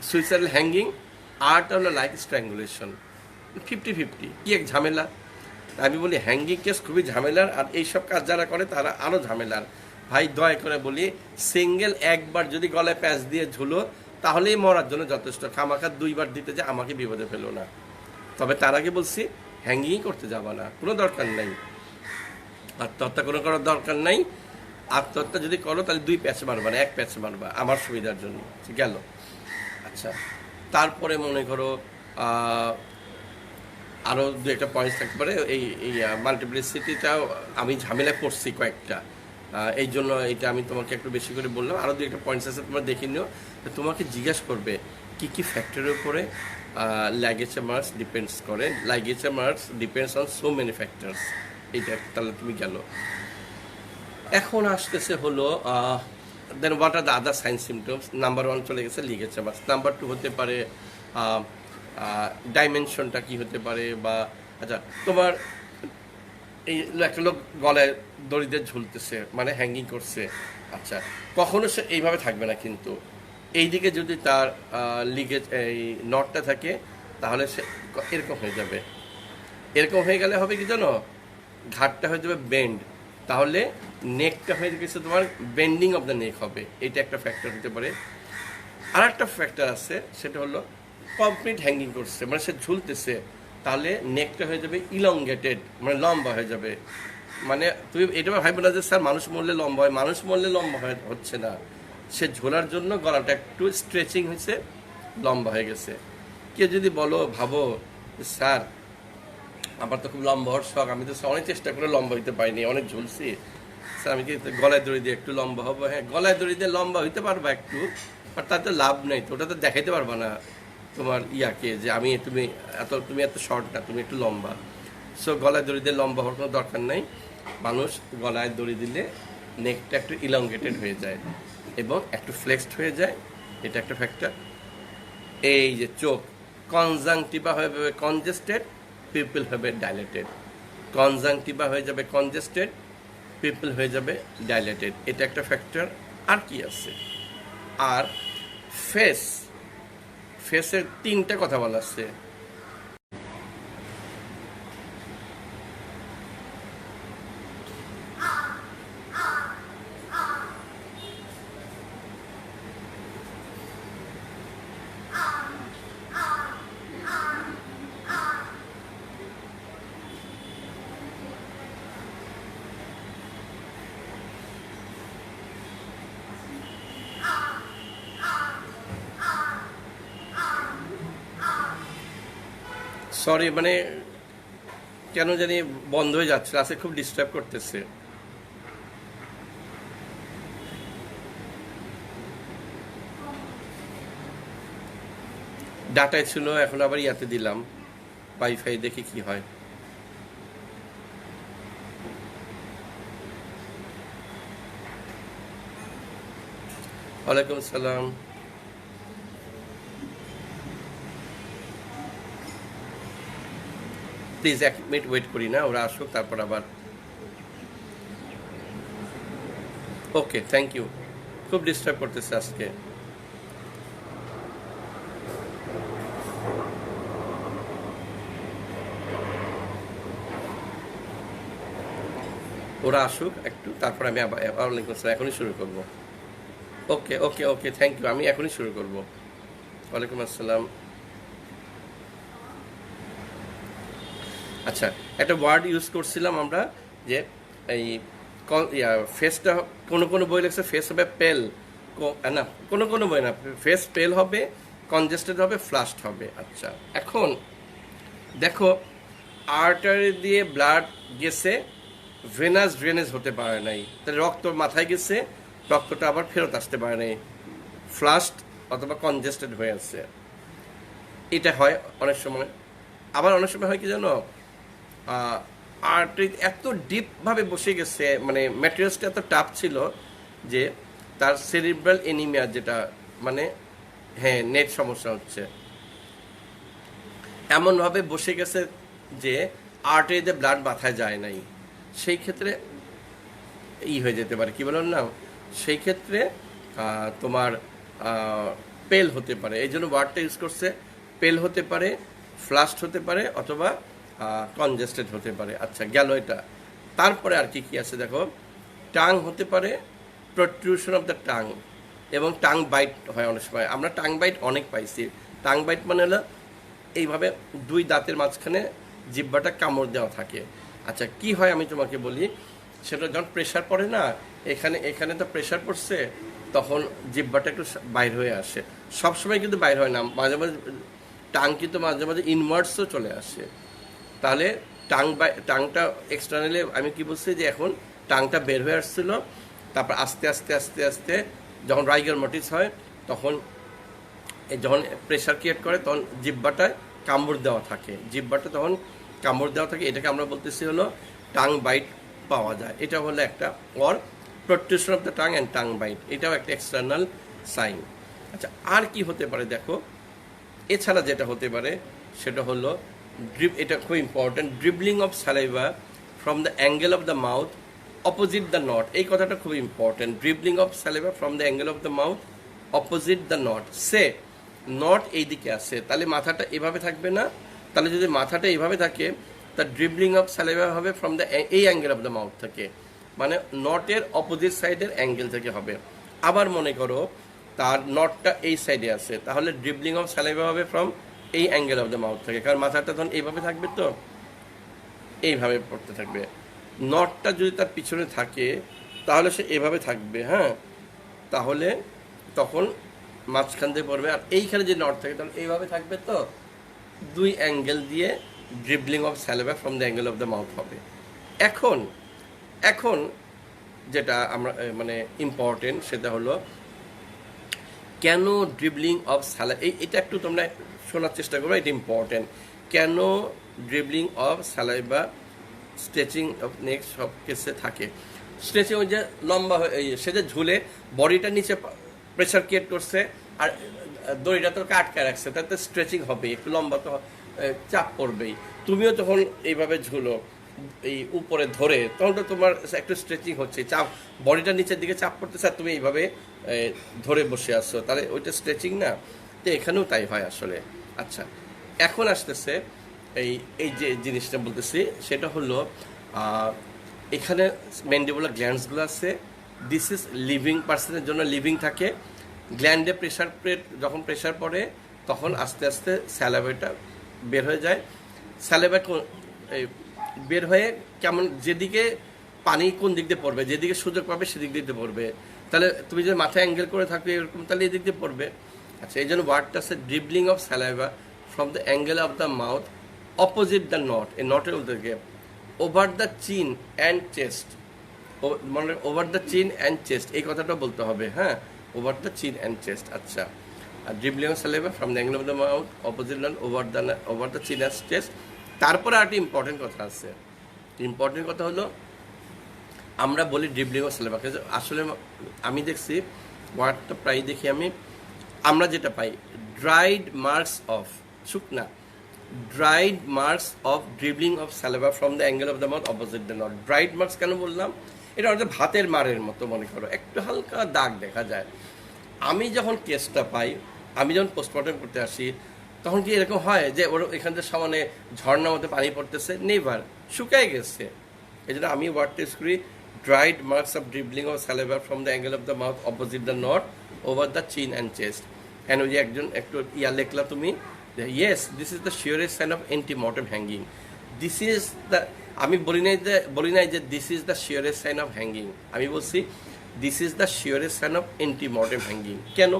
সুইসাইডাল হ্যাঙ্গিং, আরটা হলো লাইক স্ট্র্যাঙ্গুলেশন। 50-50 কি এক ঝামেলা। আমি বলি হ্যাঙ্গিং কেস খুবই ঝামেলার, আর এইসব কাজ যারা করে তারা আরও ঝামেলার। ভাই দয়া করে বলি, সিঙ্গেল একবার যদি গলায় প্যাচ দিয়ে ঝুলো তাহলেই মরার জন্য যথেষ্ট, খামাখা 2বার দিতে যে আমাকে বিপদে ফেলো না। তবে তার আগে বলছি হ্যাঙ্গিংই করতে যাবা না, কোনো দরকার নাই, আত্মহত্যা কোনো করার দরকার নাই। আত্মহত্যা যদি করো তাহলে 2 প্যাচ মারবা না, 1 প্যাচ মারবা আমার সুবিধার জন্য, গেল। আচ্ছা, তারপরে মনে করো আরও 2-একটা পয়েন্টস থাকতে পারে। এই মাল্টিপ্লিসিটিটাও আমি ঝামেলায় পড়ছি কয়েকটা, এই জন্য এটা আমি তোমাকে একটু বেশি করে বললাম। আরও 2-একটা পয়েন্টস আছে, তোমরা দেখে নিও। তোমাকে জিজ্ঞাসা করবে কি কি ফ্যাক্টরের উপরে ল্যাগেচার মার্কস ডিপেন্ডস করে। Ligature marks depends on so many factors, এইটা তাহলে তুমি গেল। এখন আসতেছে হলো then what are the other sign symptoms. Number 1 চলে গেছে লিগেচার মার্কস, নাম্বার 2 হতে পারে ডাইমেনশনটা কি হতে পারে, বা আচ্ছা তোমার এই একটা লোক গলায় দড়িতে ঝুলতেছে, মানে হ্যাঙ্গিং করছে, আচ্ছা কখনো সে এইভাবে থাকবে না, কিন্তু এইদিকে যদি তার লিগেজ এই নটটা থাকে তাহলে সে এরকম হয়ে যাবে। এরকম হয়ে গেলে হবে কি জানো, ঘাটটা হয়ে যাবে বেন্ড, তাহলে নেকটা হয়ে গেছে তোমার বেন্ডিং অফ দ্য নেক হবে, এটা একটা ফ্যাক্টর হতে পারে। আর একটা ফ্যাক্টর আছে, সেটা হলো কমপ্লিট হ্যাঙ্গিং করছে, মানে সে ঝুলতেছে, তাহলে নেকটা হয়ে যাবে ইলংগেটেড, মানে লম্বা হয়ে যাবে। মানে তুমি এটা ভাববে না যে স্যার মানুষ মরলে লম্বা হয়, মানুষ মরলে লম্বা হচ্ছে না, সে ঝোলার জন্য গলাটা একটু স্ট্রেচিং হয়েছে, লম্বা হয়ে গেছে। কেউ যদি ভাবো স্যার আমার তো খুব লম্বা হওয়ার শখ, আমি তো অনেক চেষ্টা করে লম্বা হইতে পারিনি, অনেক ঝুলছি, স্যার আমি কি গলায় দড়ি দিয়ে একটু লম্বা হবো? হ্যাঁ, গলায় দড়ি দিয়ে লম্বা হইতে পারবা একটু, বাট তাতে লাভ নেই, তো ওটা তো দেখাইতে পারবা না তোমার ইয়াকে যে তুমি এত শর্ট না, তুমি একটু লম্বা। সো গলায় দড়ি দিয়ে লম্বা হওয়ার কোনো দরকার নেই। মানুষ গলায় দড়ি দিলে নেকটা একটু ইলংগেটেড হয়ে যায় এবং একটু ফ্লেক্সড হয়ে যায়, এটা একটা ফ্যাক্টর। এই যে চোখ, কনজাংটিভা হয়ে যাবে কনজেস্টেড, পিপল হবে ডাইলেটেড। কনজাংটিভা হয়ে যাবে কনজেস্টেড, পিপল হয়ে যাবে ডাইলেটেড, এটা একটা ফ্যাক্টর। আর কি আছে? আর ফেসের 3টা কথা বলা আছে। সরি, মানে কেন জানি বন্ধ হয়ে যাচ্ছে, ক্লাসে খুব ডিস্টার্ব করতেছে। ডাটায় ছিল, এখন আবার ইয়াতে দিলাম ওয়াইফাই, দেখি কি হয়। ওয়ালাইকুম আসসালাম। প্লিজ 1 মিনিট ওয়েট করি না, ওরা আসুক তারপর আবার। ওকে, থ্যাংক ইউ। খুব ডিস্টার্ব করতেছে আজকে। ওরা আসুক একটু, তারপর আমি আবার ওয়ালাইকুম আসসালাম, এখনই শুরু করব। ওকে ওকে ওকে, থ্যাংক ইউ, আমি এখনই শুরু করব। ওয়ালাইকুম আসসালাম। আচ্ছা, একটা ওয়ার্ড ইউজ করছিলাম আমরা, যে এই ফেসটা, কোনো কোনো বই লেখছে ফেস হবে পেল, না কোনো কোনো বই না, ফেস পেল হবে, কনজেস্টেড হবে, ফ্লাস্ট হবে। আচ্ছা, এখন দেখো, আর্টারি দিয়ে ব্লাড গেছে, ভেনাস ড্রেনেজ হতে পারে নাই, তাহলে রক্ত মাথায় গেছে, রক্তটা আবার ফেরত আসতে পারে নাই, ফ্লাস্ট অথবা কনজেস্টেড হয়ে আছে। এটা হয় অনেক সময়। আবার অনেক সময় হয় কি জানো, আর্টারি এত ডিপভাবে বসে গেছে, মানে ম্যাটেরিয়ালসটা এত টাফ ছিল যে তার সেরিব্রাল এনিমিয়া, যেটা মানে হ্যাঁ নেট সমস্যা হচ্ছে, এমনভাবে বসে গেছে যে আর্টারিতে ব্লাড মাথায় যায় নাই। সেই ক্ষেত্রে হয়ে যেতে পারে, কি বলুন না, সেই ক্ষেত্রে তোমার পেল হতে পারে। এই জন্য ওয়ার্ডটা ইউজ করছে, পেল হতে পারে, ফ্লাস্ট হতে পারে, অথবা কনজেস্টেড হতে পারে। আচ্ছা, গেল এটা। তারপরে আর কি কি আছে দেখো, টাং হতে পারে, প্রট্রুশন অফ দ্য টাং, এবং টাং বাইট হয় অনেক সময়। আমরা টাং বাইট অনেক পাইছি। টাং বাইট মানে হলো এইভাবে দুই দাঁতের মাঝখানে জিহ্বাটা কামড় দেওয়া থাকে। আচ্ছা, কি হয় আমি তোমাকে বলি, সেটা যখন প্রেশার পড়ে না, এখানে এখানে তো প্রেশার পড়ছে, তখন জিহ্বাটা একটু বাইর হয়ে আসে। সবসময় কিন্তু বাইর হয় না, মাঝে মাঝে টাং কিন্তু মাঝে মাঝে ইনওয়ার্ডসও চলে আসে। তাহলে টাংটা এক্সটার্নালি, আমি কি বলছি যে এখন টাংটা বের হয়ে আসছিল, তারপর আস্তে আস্তে আস্তে আস্তে যখন রাইগার মটিস হয়, তখন যখন প্রেশার ক্রিয়েট করে, তখন জিহ্বাটায় কামড় দেওয়া থাকে, জিহ্বাটা তখন কামড় দেওয়া থাকে। এটাকে আমরা বলতেছি হলো টাং বাইট পাওয়া যায়। এটা হলো একটা or protrusion of the tongue and tongue bite, এটাও একটা এক্সটার্নাল সাইন। আচ্ছা, আর কি হতে পারে দেখো, এছাড়া যেটা হতে পারে সেটা হলো এটা খুব important, dribbling of saliva from the angle of the mouth opposite the knot. এই কথাটা খুব important, dribbling of saliva from the angle of the mouth opposite the not. Say not এইদিকে আসে, তাহলে মাথাটা এভাবে থাকবে না। তাহলে যদি মাথাটা এইভাবে থাকে, তার ড্রিবলিং অফ স্যালাইভা হবে ফ্রম দ্য এই অ্যাঙ্গেল অফ দ্য মাউথ থেকে, মানে নটের অপোজিট সাইডের অ্যাঙ্গেল থেকে হবে। আবার মনে করো তার নটটা এই সাইডে আছে, তাহলে ড্রিবলিং অফ স্যালাইভা হবে ফ্রম এই অ্যাঙ্গেল অফ দ্য মাউথ থেকে, কারণ মাথাটা তখন এইভাবে থাকবে, তো এইভাবে পড়তে থাকবে। নটটা যদি তার পিছনে থাকে, তাহলে সে এভাবে থাকবে, হ্যাঁ, তাহলে তখন মাঝখান দিয়ে পড়বে। আর এইখানে যে নট থাকে, তাহলে এইভাবে থাকবে, তো দুই অ্যাঙ্গেল দিয়ে dribbling of saliva from the angle of the mouth হবে। এখন এখন যেটা আমরা মানে ইম্পর্টেন্ট, সেটা হলো কেন ড্রিবলিং অফ স্যালাইভা, এটা একটু তোমরা শোনার চেষ্টা করবে, এটা ইম্পর্টেন্ট। কেন dribbling of saliva, stretching of neck সব কেসে থাকে। স্ট্রেচিং ওই যে লম্বা হয়ে সে যে ঝুলে বডিটা নিচে প্রেশার ক্রিয়েট করছে, আর দড়িটা তো আটকায় রাখছে, তাতে স্ট্রেচিং হবে, একটু লম্বা তো চাপ পড়বেই। তুমিও যখন এইভাবে ঝুলো এই উপরে ধরে, তখন তো তোমার একটু স্ট্রেচিং হচ্ছে, চাপ বডিটা নিচের দিকে চাপ পড়তেছে, আর তুমি এইভাবে ধরে বসে আসছো, তাহলে ওইটা স্ট্রেচিং না? তো এখানেও তাই হয় আসলে। আচ্ছা, এখন আসতেছে এই এই যে জিনিসটা বলতেছি, সেটা হলো এখানে ম্যান্ডিবুলার গ্ল্যান্ডসগুলো আছে। দিস ইজ লিভিং পার্সনের জন্য লিভিং থাকে। গ্ল্যান্ডে যখন প্রেশার পড়ে, তখন আস্তে আস্তে স্যালাইভাটা বের হয়ে যায়। স্যালাইভা বের হয়ে কেমন, যেদিকে পানি কোন দিক দিয়ে পড়বে, যেদিকে সুযোগ পাবে সেদিক দিয়ে পড়বে। তাহলে তুমি যদি মাথায় অ্যাঙ্গেল করে থাকবে এরকম, তাহলে এদিক দিয়ে পড়বে। আচ্ছা, এই জন্য ওয়ার্ডটা আছে dribbling of saliva from the angle of the mouth opposite the knot. এই নটের বলতে over the chin and chest, মানে over the chin and chest, এই কথাটা বলতে হবে, হ্যাঁ, over the chin and chest. আচ্ছা, আর dribbling of saliva from the angle of the mouth opposite knot over the chin and chest. তারপরে আরেকটি ইম্পর্টেন্ট কথা আছে। ইম্পর্টেন্ট কথা হলো, আমরা বলি ড্রিবলিং অফ স্যালাইভা, আসলে আমি দেখছি ওয়ার্ডটা প্রায় দেখি আমরা যেটা পাই, ড্রাইড মার্কস অফ, শুকনা, dried marks of dribbling of saliva from the angle of the mouth opposite the not. Dried marks কেন বললাম? এটা হচ্ছে ভাতের মারের মতো, মনে করো একটু হালকা দাগ দেখা যায়। আমি যখন কেসটা পাই, আমি যখন পোস্টমর্টম করতে আসি, তখন কি এরকম হয় যে ওর এখান থেকে সামনে ঝর্ণার মধ্যে পানি পড়তেছে? নেভার, শুকায় গেছে। এই জন্য আমি ওয়ার্ড টেস্ট করি dried marks of dribbling of saliva from the angle of the mouth opposite the nose over the chin and chest. And ওই যে একজন একটু ইয়া লেখলা তুমি, yes this is the surest sign of antemortem hanging. This is the, আমি বলি নাই যে this is the surest sign of hanging, আমি বলছি this is the surest sign of antemortem hanging. কেন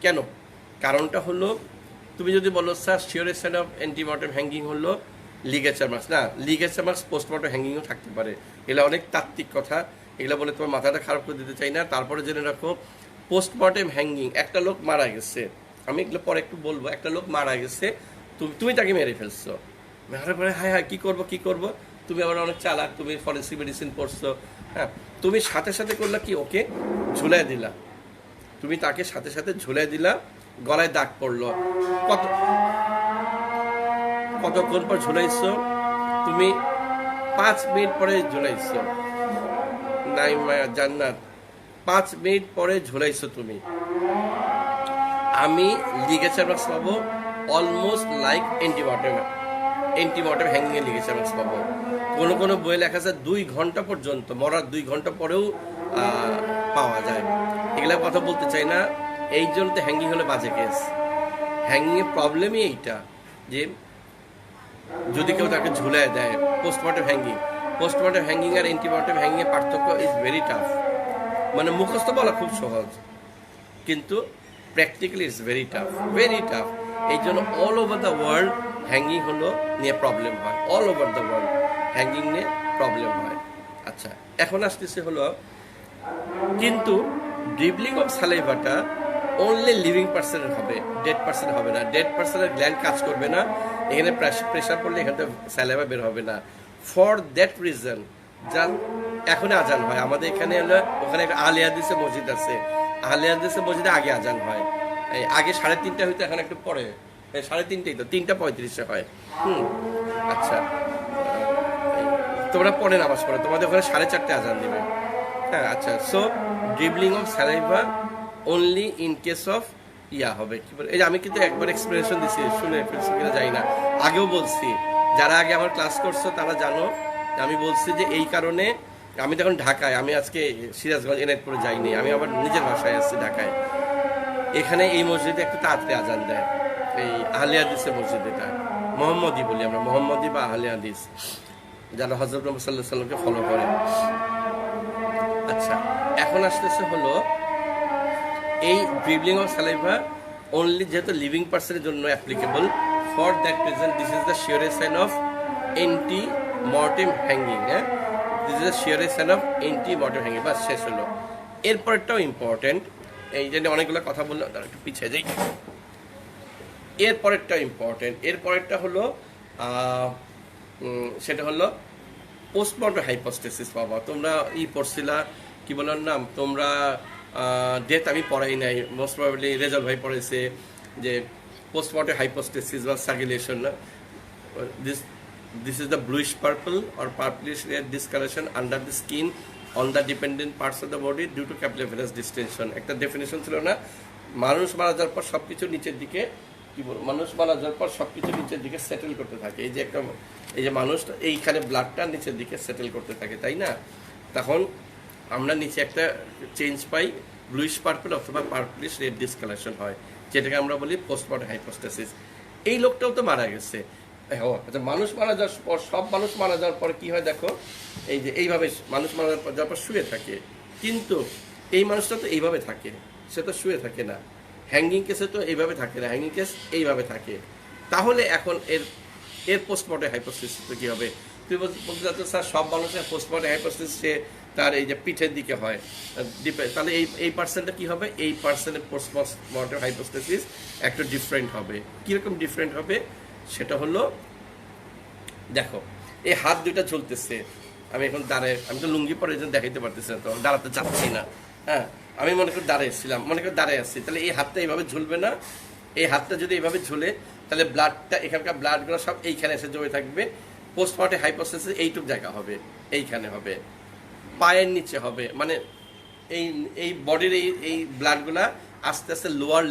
কেন কারণটা হলো, তুমি যদি বলো sir surest sign of antemortem hanging হলো লিগেচার মার্কস, না লিগেচার মার্কস পোস্টমর্টম হ্যাঙ্গিংও থাকতে পারে। এগুলো অনেক তাত্ত্বিক কথা, এগুলো বলে তোমার মাথাটা খারাপ করে দিতে চাই না। তারপরে জেনে রাখো পোস্টমর্টম হ্যাঙ্গিং, একটা লোক মারা গেছে, আমি এগুলো পরে একটু বলবো, একটা লোক মারা গেছে, তুমি তাকে মেরে ফেলছো, মারার পরে হায় হায় কী করবো, তুমি আবার অনেক চালাক, তুমি ফরেন্সিক মেডিসিন পড়ছো, হ্যাঁ, তুমি সাথে সাথে করলা কি, ওকে ঝুলাই দিলা, তুমি তাকে সাথে সাথে ঝুলাই দিলা, গলায় দাগ পড়লো, কতক্ষণ পর ঝুলাইছো তুমি? 5 মিনিট পরে ঝুলাইছো, নাই মায়া জান্নাত, 5 মিনিট পরে ঝুলাইছো তুমি। আমি লিগেচার মার্কস পাবো অলমোস্ট লাইক এন্টিমর্টেম হ্যাঙ্গিং এর লিগেচার মার্কস পাবো। কোনো বইয়ে লেখা আছে 2 ঘন্টা পর্যন্ত, মরার 2 ঘন্টা পরেও পাওয়া যায়। এগুলা কথা বলতে চাই না, এই জন্য তো হ্যাঙ্গিং হলো বাজে কেস। হ্যাঙ্গিং এর প্রবলেমই এইটা যে যদি কেউ তাকে ঝুলাই দেয়। পোস্টমর্টম হ্যাঙ্গিং আর এন্টিমর্টম হ্যাঙ্গিং এর পার্থক্য ইজ ভেরি টাফ। মানে মুখস্থ বলা খুব সহজ, কিন্তু প্র্যাকটিক্যালি ইটস ভেরি টাফ। এই জন্য all over the world hanging হলো নিয়ে প্রবলেম হয়, all over the world hanging নিয়ে প্রবলেম হয়। আচ্ছা, এখন আসতেছে হলো, কিন্তু ড্রিবলিং অফ সালাইভাটা অনলি লিভিং পার্সনের হবে, ডেড পার্সন হবে না। ডেড পার্সনের গ্ল্যান্ড কাজ করবে না, এখানে প্রেশার পড়লে এখান থেকে সালাইভা বের হবে না। ফর দ্যাট রিজন যা এখন আজান হয় আমাদের এখানে হলো, ওখানে একটা আলিয়াদিসে মসজিদ আছে, আলিয়াদিসে মসজিদে আগে আজান হয়, এই আগে 3:30 হইতো, এখন একটু পরে 3:30 তো 3:35 হয়। আচ্ছা, তোমরা পরে নামাজ পড়ো, তোমাদের ওখানে 4:30 আজান দিবে। হ্যাঁ, আচ্ছা, so dribbling of saliva only in case of ইয়া হবে, কি বলে, এই যে আমি কিন্তু একবার এক্সপ্লেনেশন দিছি, শুনে ফেলছি কিনা জানি না, আগেও বলছি, যারা আগে আমার ক্লাস করছো তারা জানো, আমি বলছি যে এই কারণে আমি তখন ঢাকায়, আমি আজকে সিরাজগঞ্জ এনায়েতপুরে যাইনি, আমি আবার নিজের বাসায় আসছি ঢাকায়। এখানে এই মসজিদে একটু তাড়াতাড়ি আজান দেয়, এই আহলে হাদিসের মসজিদ, এটা মোহাম্মদী বলি আমরা, মোহাম্মদী বা আহলে হাদিস, যারা হযরত মুহাম্মদ সাল্লাল্লাহু আলাইহি ওয়াসাল্লামকে ফলো করে। আচ্ছা, এখন আসতেছে হলো এই ড্রিবলিং অফ সালাইভা অনলি যেহেতু লিভিং পার্সনের জন্য applicable, for that reason this is the surest sign of antemortem hanging. হ্যাঁ, this is the surest sign of antemortem hanging. বাস, শেষ হলো। এরপরটাও ইম্পর্টেন্ট, এই জন্য অনেকগুলো কথা বললাম, তারা একটু পিছিয়ে যাই। এরপরেরটা ইম্পর্টেন্ট, এরপরেরটা হলো সেটা হলো পোস্টমর্টম হাইপোস্টেসিস। বাবা, তোমরা পড়ছিলা, কি বলার নাম, তোমরা ডেথ আমি পড়াই নাই, মোস্ট প্রবাবলি রেজাল ভাই পড়েছে, যে পোস্টমর্টম হাইপোস্টেসিস বা circulation, this is the bluish purple or purplish red discoloration under the skin on the dependent parts of the body due to capillary venous distension. একটা ডেফিনেশন ছিল না, মানুষ মারা যাওয়ার পর সব কিছু নিচের দিকে, কি বলবো, মানুষ মারা যাওয়ার পর সব কিছু নিচের দিকে সেটেল করতে থাকে। এই যে একটা, এই যে মানুষটা এইখানে ব্লাডটা নিচের দিকে সেটেল করতে থাকে, তাই না? তখন আমরা নিচে একটা চেঞ্জ পাই, ব্লুইশ পার্পল অথবা পার্পলিশ রেড ডিসকালেশন হয়, যেটাকে আমরা বলি পোস্টমর্টম হাইপোস্টেসিস। এই লোকটাও তো মারা গেছে। আচ্ছা, মানুষ মারা যাওয়ার পর, সব মানুষ মারা যাওয়ার পর কি হয় দেখো, এই যে এইভাবে মানুষ মারা যাওয়ার পর শুয়ে থাকে, কিন্তু এই মানুষটা তো এইভাবে থাকে, সে তো শুয়ে থাকে না। হ্যাঙ্গিং কেসে তো এইভাবে থাকে না, হ্যাঙ্গিং কেস এইভাবে থাকে। তাহলে এখন এর পোস্টমর্টম হাইপোস্টেসিস কি হবে? তুই বলতে চাচ্ছ স্যার সব মানুষের পোস্টমর্টম হাইপোস্টেসিস সে তার এই যে পিঠের দিকে হয়, তাহলে এই পার্সেন্টটা কি হবে? এই পার্সেন্টের পোস্টমর্টম হাইপোস্টেসিস একটু ডিফারেন্ট হবে। কীরকম ডিফারেন্ট হবে সেটা হলো, দেখো এই হাত দুইটা ঝুলতেছে, আমি এখন দাঁড়ায়, আমি তো লুঙ্গি পরে দেখাইতে পারতেছি না, তো দাঁড়াতে চাচ্ছি না। হ্যাঁ, আমি মনে করি দাঁড়িয়েছিলাম, মনে করি দাঁড়িয়ে আসছি, তাহলে এই হাতটা এইভাবে ঝুলবে না। এই হাতটা যদি এইভাবে ঝুলে, তাহলে ব্লাডটা, এখানকার ব্লাডগুলো সব এইখানে এসে জমে থাকবে। পোস্টমর্টম হাইপোস্টেসিস এইটুক জায়গা হবে, এইখানে হবে। পায়ের নিচে হবে, মানে এই এই বডির এই ব্লাডগুলা আস্তে আস্তে লোয়ার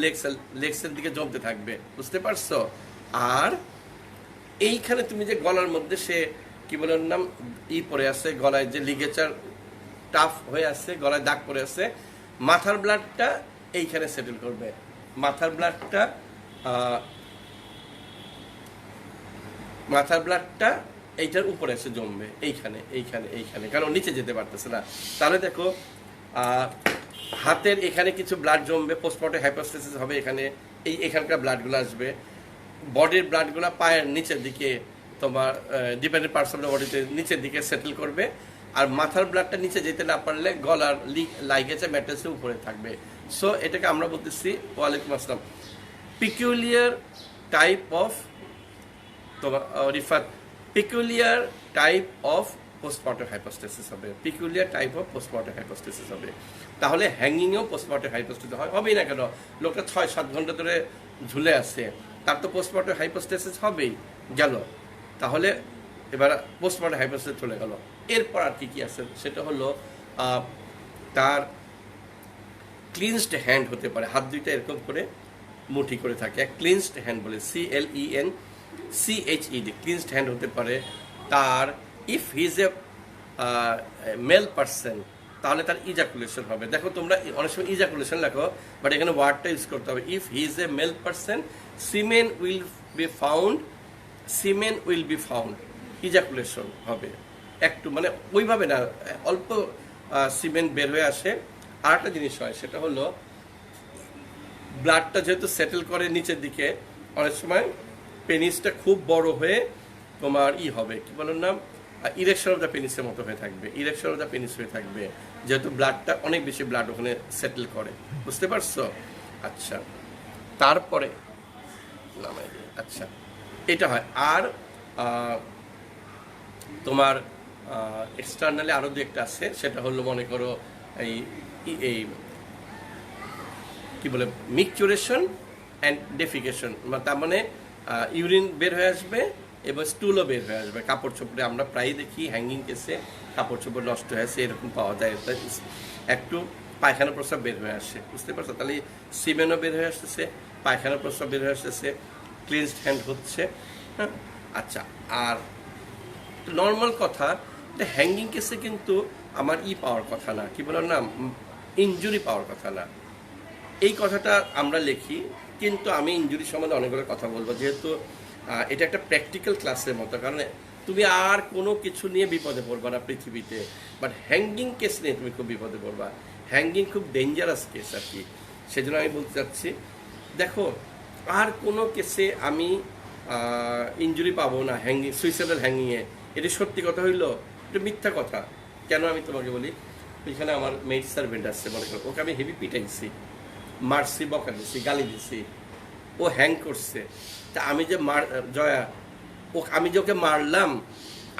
লেগসের দিকে জমতে থাকবে, বুঝতে পারছো? আর এইখানে তুমি যে গলার মধ্যে সে কি বলে ওর নাম পড়ে আছে, গলায় যে লিগেচার টাফ হয়ে আছে, গলায় দাগ পড়ে আছে, মাথার ব্লাডটা এইখানে সেটেল করবে। মাথার ব্লাডটা এইটার উপরে এসে জমবে, এইখানে এইখানে এইখানে, কারণ নিচে যেতে পারতেছে না। তাহলে দেখো হাতের এখানে কিছু ব্লাড জমবে, পোস্টমর্টম হাইপোস্টেসিস হবে, এখানকার ব্লাডগুলো আসবে, বডির ব্লাডগুলো পায়ের নিচের দিকে তোমার ডিপেন্ডেন্ট পার্টস অফ দ্য বডিতে নিচের দিকে সেটেল করবে। আর মাথার ব্লাডটা নিচে যেতে না পারলে গলার লাইগেছে ম্যাট্রেসের উপরে থাকবে। সো এটাকে আমরা বলতেছি, ওয়ালাইকুম আসসালাম, পিকুলিয়ার টাইপ অফ তোমার পিকুলিয়ার টাইপ অফ পোস্টমর্টম হাইপোস্টেসিস হবে, পিকুলিয়ার টাইপ অফ পোস্টমর্টম হাইপোস্টেসিস হবে। তাহলে হ্যাঙ্গিংয়েও পোস্টমর্টম হাইপোস্টেসিস হবেই না কেন? লোকটা 6-7 ঘন্টা ধরে ঝুলে আছে, তার তো পোস্টমর্টম হাইপোস্টেসিস হবেই। গেল, তাহলে এবার পোস্টমর্টম হাইপোস্টেসিস চলে গেল। এরপর আর কি আছে, সেটা হলো তার ক্লিনসড হ্যান্ড হতে পারে, হাত দুইটা এরকম করে মুঠি করে থাকে, ক্লিনসড হ্যান্ড বলে, CLENCHED, ক্লিনসড হ্যান্ড হতে পারে তার। If he is a mail person, তাহলে তার ইজাকুলেশন হবে। দেখো তোমরা অনেক সময় ইজাকুলেশন লেখো, বাট এখানে ওয়ার্ডটা ইউজ করতে হবে। If he is a mail person, সিমেন will be found, ejaculation হবে। একটু মানে ওইভাবে না, অল্প সিমেন্ট বের হয়ে আসে। আর একটা জিনিস হয়, সেটা হলো ব্লাডটা যেহেতু সেটেল করে নিচের দিকে, অনেক সময় পেনিসটা খুব বড় হয়ে তোমার হবে, কি বলার নাম, ইরেকশন অফ দ্য পেনিসের মতো হয়ে থাকবে, ইরেকশন অফ দ্য পেনিস হয়ে থাকবে, যেহেতু ব্লাডটা অনেক বেশি ব্লাড ওখানে সেটেল করে, বুঝতে পারছো? আচ্ছা, তারপরে আচ্ছা এটা হয়। আর তোমার এক্সটার্নালি আরও দু একটা আছে, সেটা হলো মনে করো এই কি বলে মিকচুরেশন অ্যান্ড ডেফিকেশন, তার মানে ইউরিন বের হয়ে আসবে এবং স্টুলও বের হয়ে আসবে। কাপড় চোপড়ে আমরা প্রায় দেখি হ্যাঙ্গিং কেসে কাপড় চোপড় নষ্ট হয়েছে, এরকম পাওয়া যায়, একটু পায়খানা প্রস্রাব বের হয়ে আসে, বুঝতে পারছো? তাহলে সিমেনও বের হয়ে আসতেছে, পায়খানা প্রস্রাব বের হয়ে আসতেছে, ক্লিনসড হ্যান্ড হচ্ছে। হ্যাঁ, আচ্ছা। আর নর্মাল কথা, হ্যাঙ্গিং কেসে কিন্তু আমার পাওয়ার কথা না, কি বলার নাম, ইনজুরি পাওয়ার কথা না। এই কথাটা আমরা লিখি, কিন্তু আমি ইনজুরি সম্বন্ধে অনেকগুলো কথা বলবো, যেহেতু এটা একটা প্র্যাকটিক্যাল ক্লাসের মতো। কারণ তুমি আর কোনো কিছু নিয়ে বিপদে পড়বা না পৃথিবীতে, বাট হ্যাঙ্গিং কেস নিয়ে তুমি খুব বিপদে পড়বা। হ্যাঙ্গিং খুব ডেঞ্জারাস কেস আর কি, সেজন্য আমি বলতে চাচ্ছি। দেখো, আর কোনো কেসে আমি ইনজুরি পাবো না সুইসাইডাল হ্যাঙ্গিংয়ে, এটি সত্যি কথা হইলো, এটা মিথ্যা কথা। কেন আমি তোমাকে বলি, এখানে আমার মেড সার্ভেন্ট আসছে, মনে করো, ওকে আমি হেভি পিটাইছি, মারছি, বকা দিছি, গালি দিছি, ও হ্যাং করছে। তা আমি যে আমি যে ওকে মারলাম,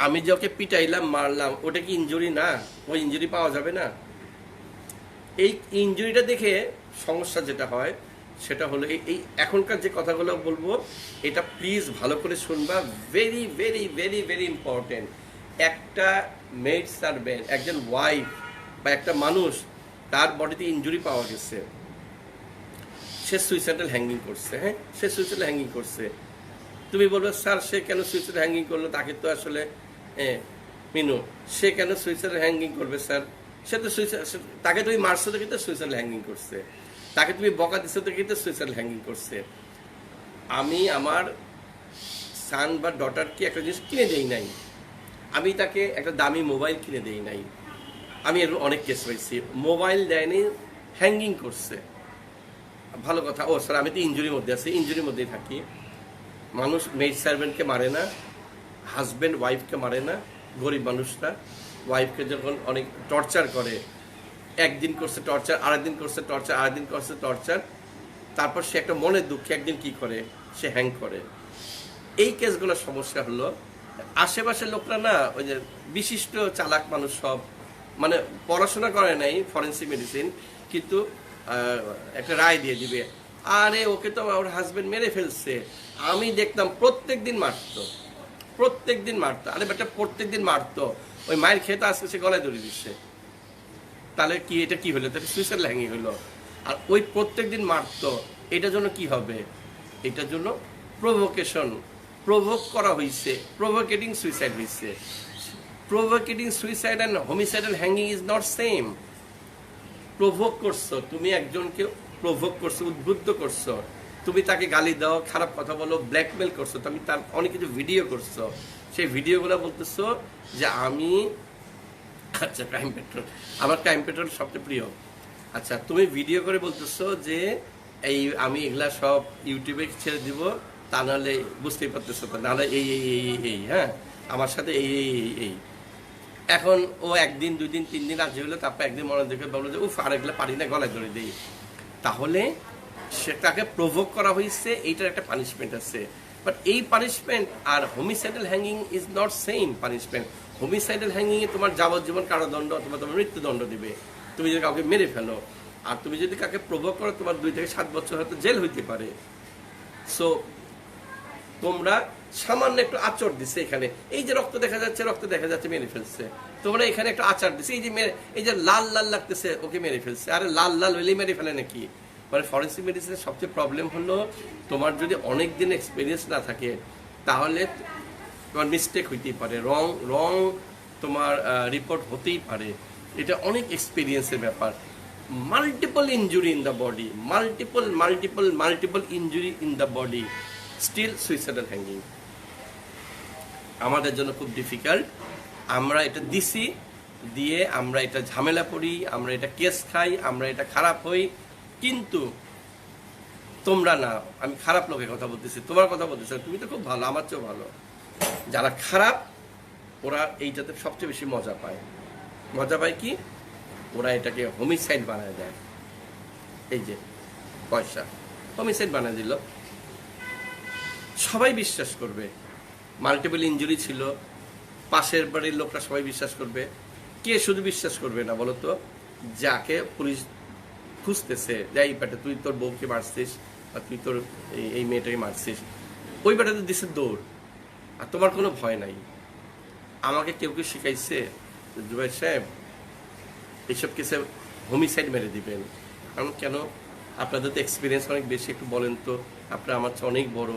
আমি যে ওকে পিটাইলাম, মারলাম, ওটা কি ইনজুরি না? ওই ইনজুরি পাওয়া যাবে না? এই ইনজুরিটা দেখে সমস্যা যেটা হয়, সেটা হলো এই এখনকার যে কথাগুলো বলবো, এটা প্লিজ ভালো করে শুনবা, very very very very important. একটা মেড সার্ভেন্ট, একজন ওয়াইফ বা একটা মানুষ, তার বডিতে ইনজুরি পাওয়া গেছে, সে সুইসাইডাল হ্যাঙ্গিং করছে। হ্যাঁ, সে সুইসাইডাল হ্যাঙ্গিং করছে। তুমি বলবে, স্যার সে কেন সুইসাইডাল হ্যাঙ্গিং করলো? তাকে তো আসলে মিনু, সে কেন সুইসাইডাল হ্যাঙ্গিং করবে স্যার? সে তো তাকে তুমি মারছো দেখে তো সুইসাইডাল হ্যাঙ্গিং করছে, তাকে তুমি বকা দিচ্ছ দেখে তো সুইসাইডাল হ্যাঙ্গিং করছে। আমি আমার সান বা ডটারকে একটা জিনিস কিনে দেই নাই, আমি তাকে একটা দামি মোবাইল কিনে দেই নাই। আমি এর অনেক কেস পাইছি, মোবাইল দেয়নি, হ্যাঙ্গিং করছে। ভালো কথা। ও স্যার, আমি তো ইনজুরির মধ্যে আছি, ইনজুরির মধ্যেই থাকি। মানুষ মেড সার্ভেন্টকে মারে না, হাজব্যান্ড ওয়াইফকে মারে না। গরিব মানুষরা ওয়াইফকে যখন অনেক টর্চার করে, একদিন করছে টর্চার, আরেকদিন করছে টর্চার, আরেকদিন করছে টর্চার, তারপর সে একটা মনের দুঃখে একদিন কি করে, সে হ্যাং করে। এই কেসগুলোর সমস্যা হলো আশেপাশের লোকরা না, ওই যে বিশিষ্ট চালাক মানুষ সব, মানে পড়াশোনা করে নাই ফরেন্সিক মেডিসিন, কিন্তু একটা রায় দিয়ে দিবে, আরে ওকে তো ওর হাজবেন্ড মেরে ফেলছে। আমি দেখতাম প্রত্যেক দিন মারতো, আরে বেটা প্রত্যেক দিন মারতো, ওই মায়ের খেতে আজকে সে গলায় দড়ি দিচ্ছে। তাহলে কি এটা কি হলো? তাহলে সুইসাইড হ্যাঙ্গিং হলো। আর ওই প্রত্যেকদিন মারতো, এটার জন্য কি হবে? এটার জন্য প্রভোকেশন, প্রভোক করা হয়েছে, প্রভোকেটিং সুইসাইড হয়েছে। Provoking suicide and homicidal hanging is not same. Provoke করছো, তুমি একজনকে প্রভোক করছো, উদ্বুদ্ধ করছো, তুমি তাকে গালি দাও, খারাপ কথা বলো, ব্ল্যাকমেল করছো, তুমি তার অনেক কিছু ভিডিও করছো, সেই ভিডিওগুলো বলতেছো যে আমি, আচ্ছা ক্রাইম পেট্রোল, আমার ক্রাইম পেট্রোল সবচেয়ে প্রিয়। আচ্ছা, তুমি ভিডিও করে বলতেছো যে এই আমি এগুলা সব ইউটিউবে ছেড়ে দিব, তা নাহলে বুঝতেই পারতেছো তো, নাহলে এই এই এই এই হ্যাঁ আমার সাথে এই এই এই এই। এখন ও একদিন, 2 দিন, 3 দিন রাজি হলো, তারপর একদিন মনে দেখে বললো যে উফ, আর এগুলো পারি না, গলায় ধরে দিই। তাহলে সেটাকে প্রভোক করা হয়েছে, এইটার একটা পানিশমেন্ট আছে। বাট এই পানিশমেন্ট আর homicidal hanging is not same punishment. Homicidal হ্যাঙ্গিংয়ে তোমার যাবজ্জীবন কারাদণ্ড অথবা তোমার মৃত্যুদণ্ড দিবে তুমি যদি কাউকে মেরে ফেলো। আর তুমি যদি কাউকে প্রভোক করো, তোমার 2 থেকে 7 বছর হয়তো জেল হইতে পারে। সো তোমরা সামান্য একটু আচর দিছে এখানে, এই যে রক্ত দেখা যাচ্ছে, রক্ত দেখা যাচ্ছে, মেরে ফেলছে। তোমরা এখানে একটা আচার দিছে, এই যে এই যে লাল লাল লাগতেছে, ওকে মেরে ফেলছে। আরে লাল লাল হলেই মেরে ফেলে নাকি? মানে ফরেন্সিক মেডিসিনের সবচেয়ে প্রবলেম হলো, তোমার যদি অনেক দিন এক্সপিরিয়েন্স না থাকে, তাহলে তোমার মিস্টেক হইতেই পারে, রং রং তোমার রিপোর্ট হতেই পারে। এটা অনেক এক্সপিরিয়েন্সের ব্যাপার। Multiple injury in the body, multiple injury in the body, still suicidal hanging আমাদের জন্য খুব ডিফিকাল্ট। আমরা এটা দিছি, দিয়ে আমরা এটা ঝামেলা পড়ি, আমরা এটা কেস খাই, আমরা এটা খারাপ হই। কিন্তু তোমরা না, আমি খারাপ লোকের কথা বলতেছি, তোমার কথা বলতেছি, তুমি তো খুব ভালো, আমার চেয়েও ভালো। যারা খারাপ ওরা এইটাতে সবচেয়ে বেশি মজা পায়। মজা পায় কি? ওরা এটাকে হোমিসাইড বানায় দেয়। এই যে পয়সা হোমিসাইড বানায় দিল, সবাই বিশ্বাস করবে। মাল্টিপল ইনজুরি ছিল, পাশের বাড়ির লোকরা সবাই বিশ্বাস করবে। কে শুধু বিশ্বাস করবে না বলো তো? যাকে পুলিশ খুঁজতেছে, যাই বেটা তুই তোর বউকে মারছিস, বা তুই তোর এই মেয়েটাকে মারছিস, ওই বেটাতে দিছে দৌড়, আর তোমার কোনো ভয় নাই। আমাকে কেউ কেউ শিখাইছে, জুবাইর সাহেব এইসব কেসে হোমিসাইড মেরে দিবেন। কারণ কেন? আপনাদের তো এক্সপিরিয়েন্স অনেক বেশি, একটু বলেন তো, আপনার আমার চেয়ে অনেক বড়।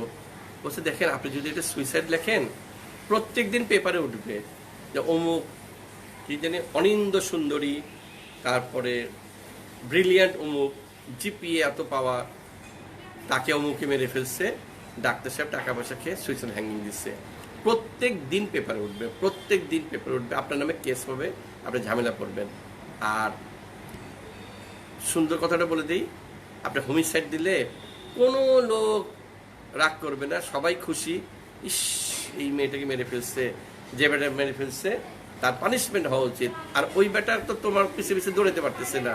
বলছে দেখেন, আপনি যদি এটা সুইসাইড লেখেন, প্রত্যেক দিন পেপারে উঠবে যে অমুক কি জানি অনিন্দ সুন্দরী, তারপরে ব্রিলিয়ান্ট অমুক, জিপিএ এত পাওয়া, তাকে অমুকে মেরে ফেলছে, ডাক্তার সাহেব টাকা পয়সা খেয়ে সুইসাইড হ্যাঙ্গিং দিচ্ছে। প্রত্যেক দিন পেপারে উঠবে, প্রত্যেক দিন পেপারে উঠবে, আপনার নামে কেস হবে, আপনি ঝামেলা পড়বেন। আর সুন্দর কথাটা বলে দিই, আপনি হোমিসাইড দিলে কোনো লোক রাগ করবে না, সবাই খুশি। ইস, এই মেয়েটাকে মেরে ফেলছে, যে বেটা মেরে ফেলছে তার পানিশমেন্ট হওয়া উচিত। আর ওই বেটা তো তোমার পিছে পিছে দৌড়াতে পারতেছে না।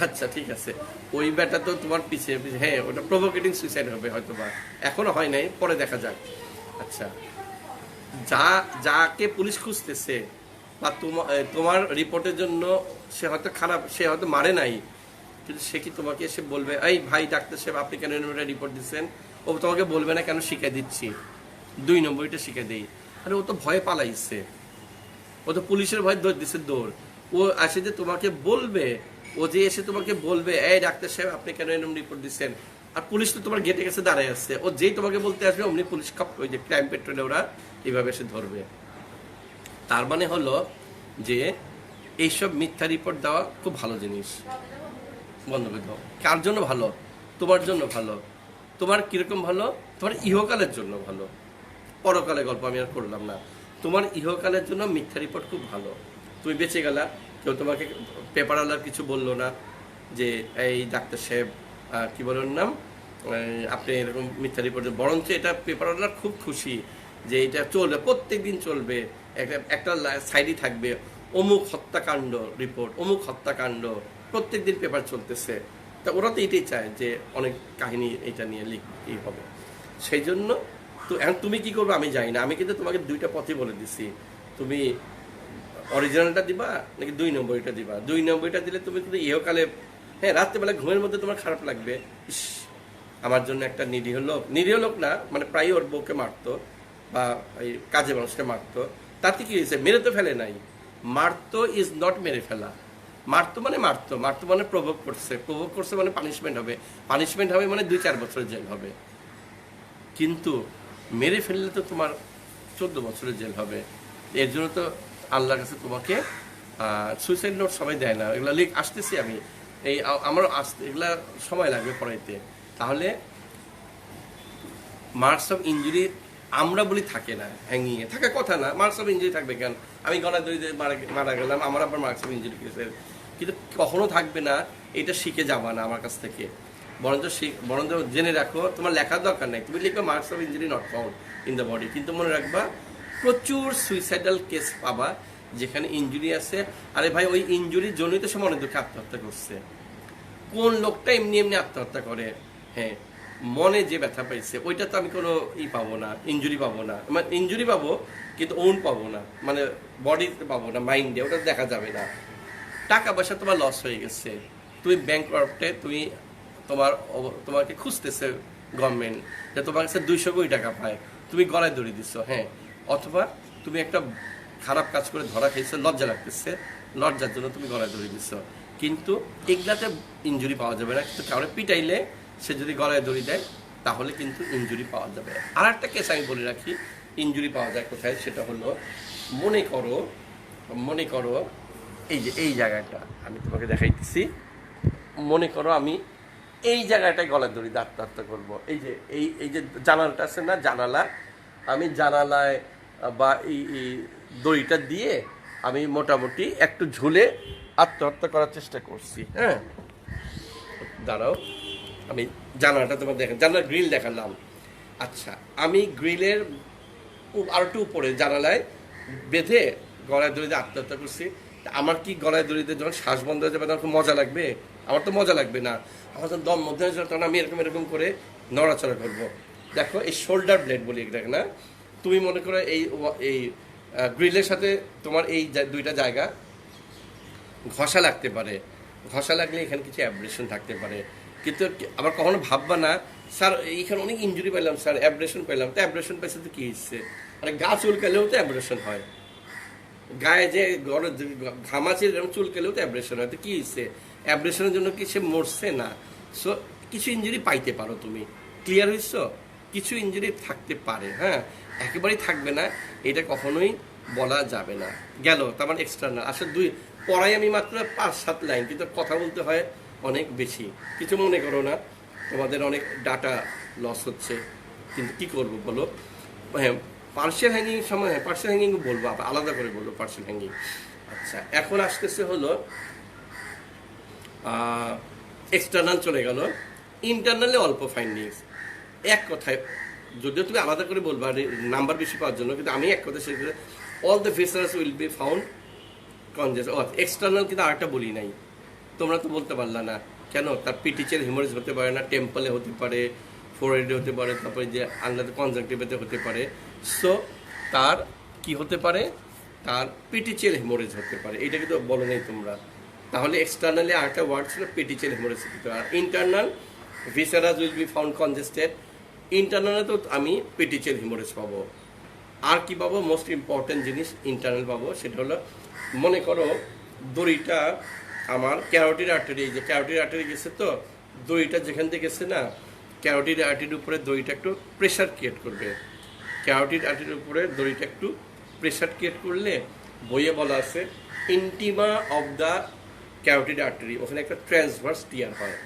আচ্ছা ঠিক আছে, ওই বেটা তো তোমার পিছে পিছে, হ্যাঁ ওটা প্রভোকেটিং সুইসাইড হবে হয়তো, বা এখনো হয় নাই, পরে দেখা যাক। আচ্ছা, যাকে পুলিশ খুঁজতেছে বা তোমার রিপোর্টের জন্য সে হয়তো খারাপ, সে হয়তো মারে নাই, কিন্তু সে কি তোমাকে এসে বলবে এই ভাই ডাক্তার সাহেব আপনি কেন রিপোর্ট দিচ্ছেন? ও তোমাকে বলবে না কেন শিখাই দিচ্ছি, 2 নম্বরটা শিখে দেই। আরে ও তো ভয়ে পালাইছে, ও তো পুলিশের ভয় দিচ্ছে দৌড়। ও আসে যে তোমাকে বলবে, ও যে এসে তোমাকে বলবে এই ডাক্তার সাহেব আপনি কেন এরকম রিপোর্ট দিচ্ছেন, আর পুলিশ তো তোমার গেটে কাছে দাঁড়ায় আছে, ও যেই তোমাকে বলতে আসবে অমনি পুলিশ ওই যে ক্রাইম পেট্রোলে ওরা এইভাবে এসে ধরবে। তার মানে হলো যে এইসব মিথ্যা রিপোর্ট দেওয়া খুব ভালো জিনিস, বন্ধ করে দাও। কার জন্য ভালো? তোমার জন্য ভালো। তোমার কিরকম ভালো? তোমার ইহকালের জন্য ভালো। পরকালে গল্প আমি আর করলাম না। তোমার ইহকালের জন্য মিথ্যা রিপোর্ট খুব ভালো। তুমি বেঁচে গেলা, কেউ তোমাকে পেপারওয়ালার কিছু বললো না যে এই ডাক্তার সাহেব কি বলেন নাম, আপনি এরকম মিথ্যা রিপোর্ট, বরঞ্চ এটা পেপারওয়ালার খুব খুশি যে এটা চলবে, প্রত্যেক দিন চলবে, একটা সাইডই থাকবে অমুক হত্যাকাণ্ড রিপোর্ট, অমুক হত্যাকাণ্ড, প্রত্যেক দিন পেপার চলতেছে। তা ওরা তো এটাই চায় যে অনেক কাহিনী এটা নিয়ে লিখতেই হবে। সেই জন্য তো এখন তুমি কি করবে আমি জানি না। আমি কিন্তু তোমাকে 2টা পথই বলে দিছি, তুমি অরিজিনালটা দিবা নাকি 2 নম্বরটা দিবা। 2 নম্বরটা দিলে তুমি কিন্তু ইহকালে, হ্যাঁ রাত্রেবেলা ঘুমের মধ্যে তোমার খারাপ লাগবে, ইস আমার জন্য একটা নিরীহ লোক না, মানে প্রায় ওর বউকে মারতো বা এই কাজে মানুষকে মারতো, তাতে কি হয়েছে? মেরে তো ফেলে নাই। মারতো ইজ নট মেরে ফেলা। মারতো মানে প্রভোগ করছে মানে পানিশমেন্ট হবে মানে 2-4 বছরের জেল হবে। কিন্তু মেরে ফেললে তো তোমার 14 বছরের জেল হবে। এর জন্য তো আল্লাহর কাছে তোমাকে সুইসাইড নোট সবাই দেয় না, এগুলা লিখ আসতেছি আমি, এই আমারও আসতে এগুলা সময় লাগবে পড়াইতে। তাহলে মার্কস অফ ইনজুরি আমরা বলি থাকে না, হ্যাঙ্গিংয়ে থাকার কথা না, মার্কস অফ ইনজুরি থাকবে কেন? আমি গলায় দড়ি দিয়ে মারা গেলাম, আমার আবার মার্কস অফ ইনজুরি কেসের, কিন্তু কখনো থাকবে না। এটা শিখে যাবা না আমার কাছ থেকে, বরঞ্চ জেনে রাখো, তোমার লেখার দরকার নাই, তুমি লিখবে marks of injury not found in the body. কিন্তু মনে রাখবা প্রচুর সুইসাইডাল কেস পাবা যেখানে ইনজুরি আছে। আরে ভাই, ওই ইনজুরির জন্যই তো সে মনে দুঃখে আত্মহত্যা করছে। কোন লোকটা এমনি এমনি আত্মহত্যা করে? হ্যাঁ, মনে যে ব্যথা পাইছে ওইটা তো আমি কোনো পাবো না, ইনজুরি পাবো না, মানে ইনজুরি পাবো কিন্তু ওন পাবো না, মানে বডিতে পাবো না, মাইন্ডে ওটা দেখা যাবে না। টাকা পয়সা তোমার লস হয়ে গেছে, তুমি ব্যাংকরাপ্টে, তোমাকে খুঁজতেছে গভর্নমেন্ট যে তোমার কাছে 200 কোটি টাকা পায়, তুমি গলায় দড়ি দিচ্ছ। হ্যাঁ, অথবা তুমি একটা খারাপ কাজ করে ধরা খাইছো, লজ্জা লাগতেছে, লজ্জার জন্য তুমি গলায় দড়ি দিচ্ছ। কিন্তু এগুলাতে ইনজুরি পাওয়া যাবে না। কিন্তু কাউরে পিটাইলে সে যদি গলায় দড়ি দেয় তাহলে কিন্তু ইনজুরি পাওয়া যাবে। আর একটা কেস আমি বলে রাখি, ইনজুরি পাওয়া যায় কোথায়, সেটা হলো মনে করো এই যে এই জায়গাটা আমি তোমাকে দেখাইতেছি, মনে করো আমি এই জায়গাটায় গলায় দড়ি দিয়ে আত্মহত্যা করবো। এই যে জানালাটা আছে না, আমি জানালায় বা এই দড়িটা দিয়ে আমি মোটামুটি একটু ঝুলে আত্মহত্যা করার চেষ্টা করছি। হ্যাঁ, দাঁড়াও, আমি জানালাটা তোমার জানালার গ্রিল দেখালাম। আচ্ছা, আমি গ্রিলের আর একটু উপরে জানালায় বেঁধে গলায় দড়িতে আত্মহত্যা করছি। আমার কি গলায় দড়িতে যখন শ্বাস বন্ধ হয়ে যাবে তখন খুব মজা লাগবে? আমার তো মজা লাগবে না। আমার যখন দম মধ্যে হয়ে যাবে তখন আমি এরকম করে নড়াচড়া করবো। দেখো, এই শোল্ডার ব্লেড বলি দেখ না, তুমি মনে করো এই গ্রিলের সাথে তোমার এই দুইটা জায়গা ঘষা লাগতে পারে, ঘষা লাগলে এখানে কিছু অ্যাব্রেশন থাকতে পারে। কিন্তু আবার কখনো ভাববা না স্যার এইখানে অনেক ইনজুরি পেলাম, স্যার অ্যাব্রেশন পেলাম, তো অ্যাব্রেশন পেয়েছে তো কী হচ্ছে? মানে গা চুলকালেও তো অ্যাব্রেশন হয়, গায়ে যে ঘামাচির চুলকালেও তো অ্যাব্রেশন হয়, তো কী হচ্ছে? অ্যাব্রেশনের জন্য কি সে মরছে না? সো কিছু ইনজুরি পাইতে পারো তুমি, ক্লিয়ার হয়েছ? কিছু ইনজুরি থাকতে পারে, হ্যাঁ, একেবারেই থাকবে না, এটা কখনোই বলা যাবে না। গেল তার মানে এক্সটার্নাল। আসলে পড়াই আমি মাত্র 5-7 লাইন, কিন্তু কথা বলতে হয় অনেক বেশি। কিছু মনে করো না, তোমাদের অনেক ডাটা লস হচ্ছে, কিন্তু কি করবো বলো? হ্যাঁ, পার্সিয়াল হ্যাঙ্গিং সময়, হ্যাঁ পার্সিয়াল হ্যাঙ্গিং বলবো, আলাদা করে বলবো পার্সিয়াল হ্যাঙ্গিং। আচ্ছা, এখন আসতেছে হলো এক্সটার্নাল চলে গেল, ইন্টারনালে অল্প ফাইন্ডিংস। এক কথায়, যদিও তুমি আলাদা করে বলবা নাম্বার বেশি পাওয়ার জন্য, কিন্তু আমি এক কথায় সেটা, all the visceras will be found congest. External কিন্তু আরেকটা বলি নাই, তোমরা তো বলতে পারলা না কেন? তার পিটিচের হিমোরেজ হতে পারে না, টেম্পলে হতে পারে, ফোরহেডে হতে পারে, তারপরে যে আন্ডার কনজাংটিভেতে হতে পারে। সো তার কি হতে পারে? তার পিটিচেল হেমোরেজ হতে পারে, এটা কিন্তু বলো নাই তোমরা। তাহলে এক্সটার্নালি আরেকটা ওয়ার্ড ছিল পিটিচেল হেমোরেজ হতে পারে। আর internal visceras will be found congested, ইন্টারনালে তো আমি পিটিচেল হেমোরেজ পাবো। আর কি পাবো? মোস্ট ইম্পর্টেন্ট জিনিস ইন্টারনাল পাবো, সেটা হলো মনে করো দড়িটা আমার ক্যারোটিড আর্টারি, এই যে ক্যারোটিড আর্টারি গেছে, তো দড়িটা যেখান থেকে গেছে না, ক্যারোটিড আর্টারির উপরে দড়িটা একটু প্রেশার ক্রিয়েট করবে। ক্যারোটিড আর্টারির উপরে দড়িটা একটু প্রেশার ক্রিয়েট করলে, বইয়ে বলা আছে intima of the carotid artery, ওখানে একটা ট্রান্সভার্স টিয়ার হয়।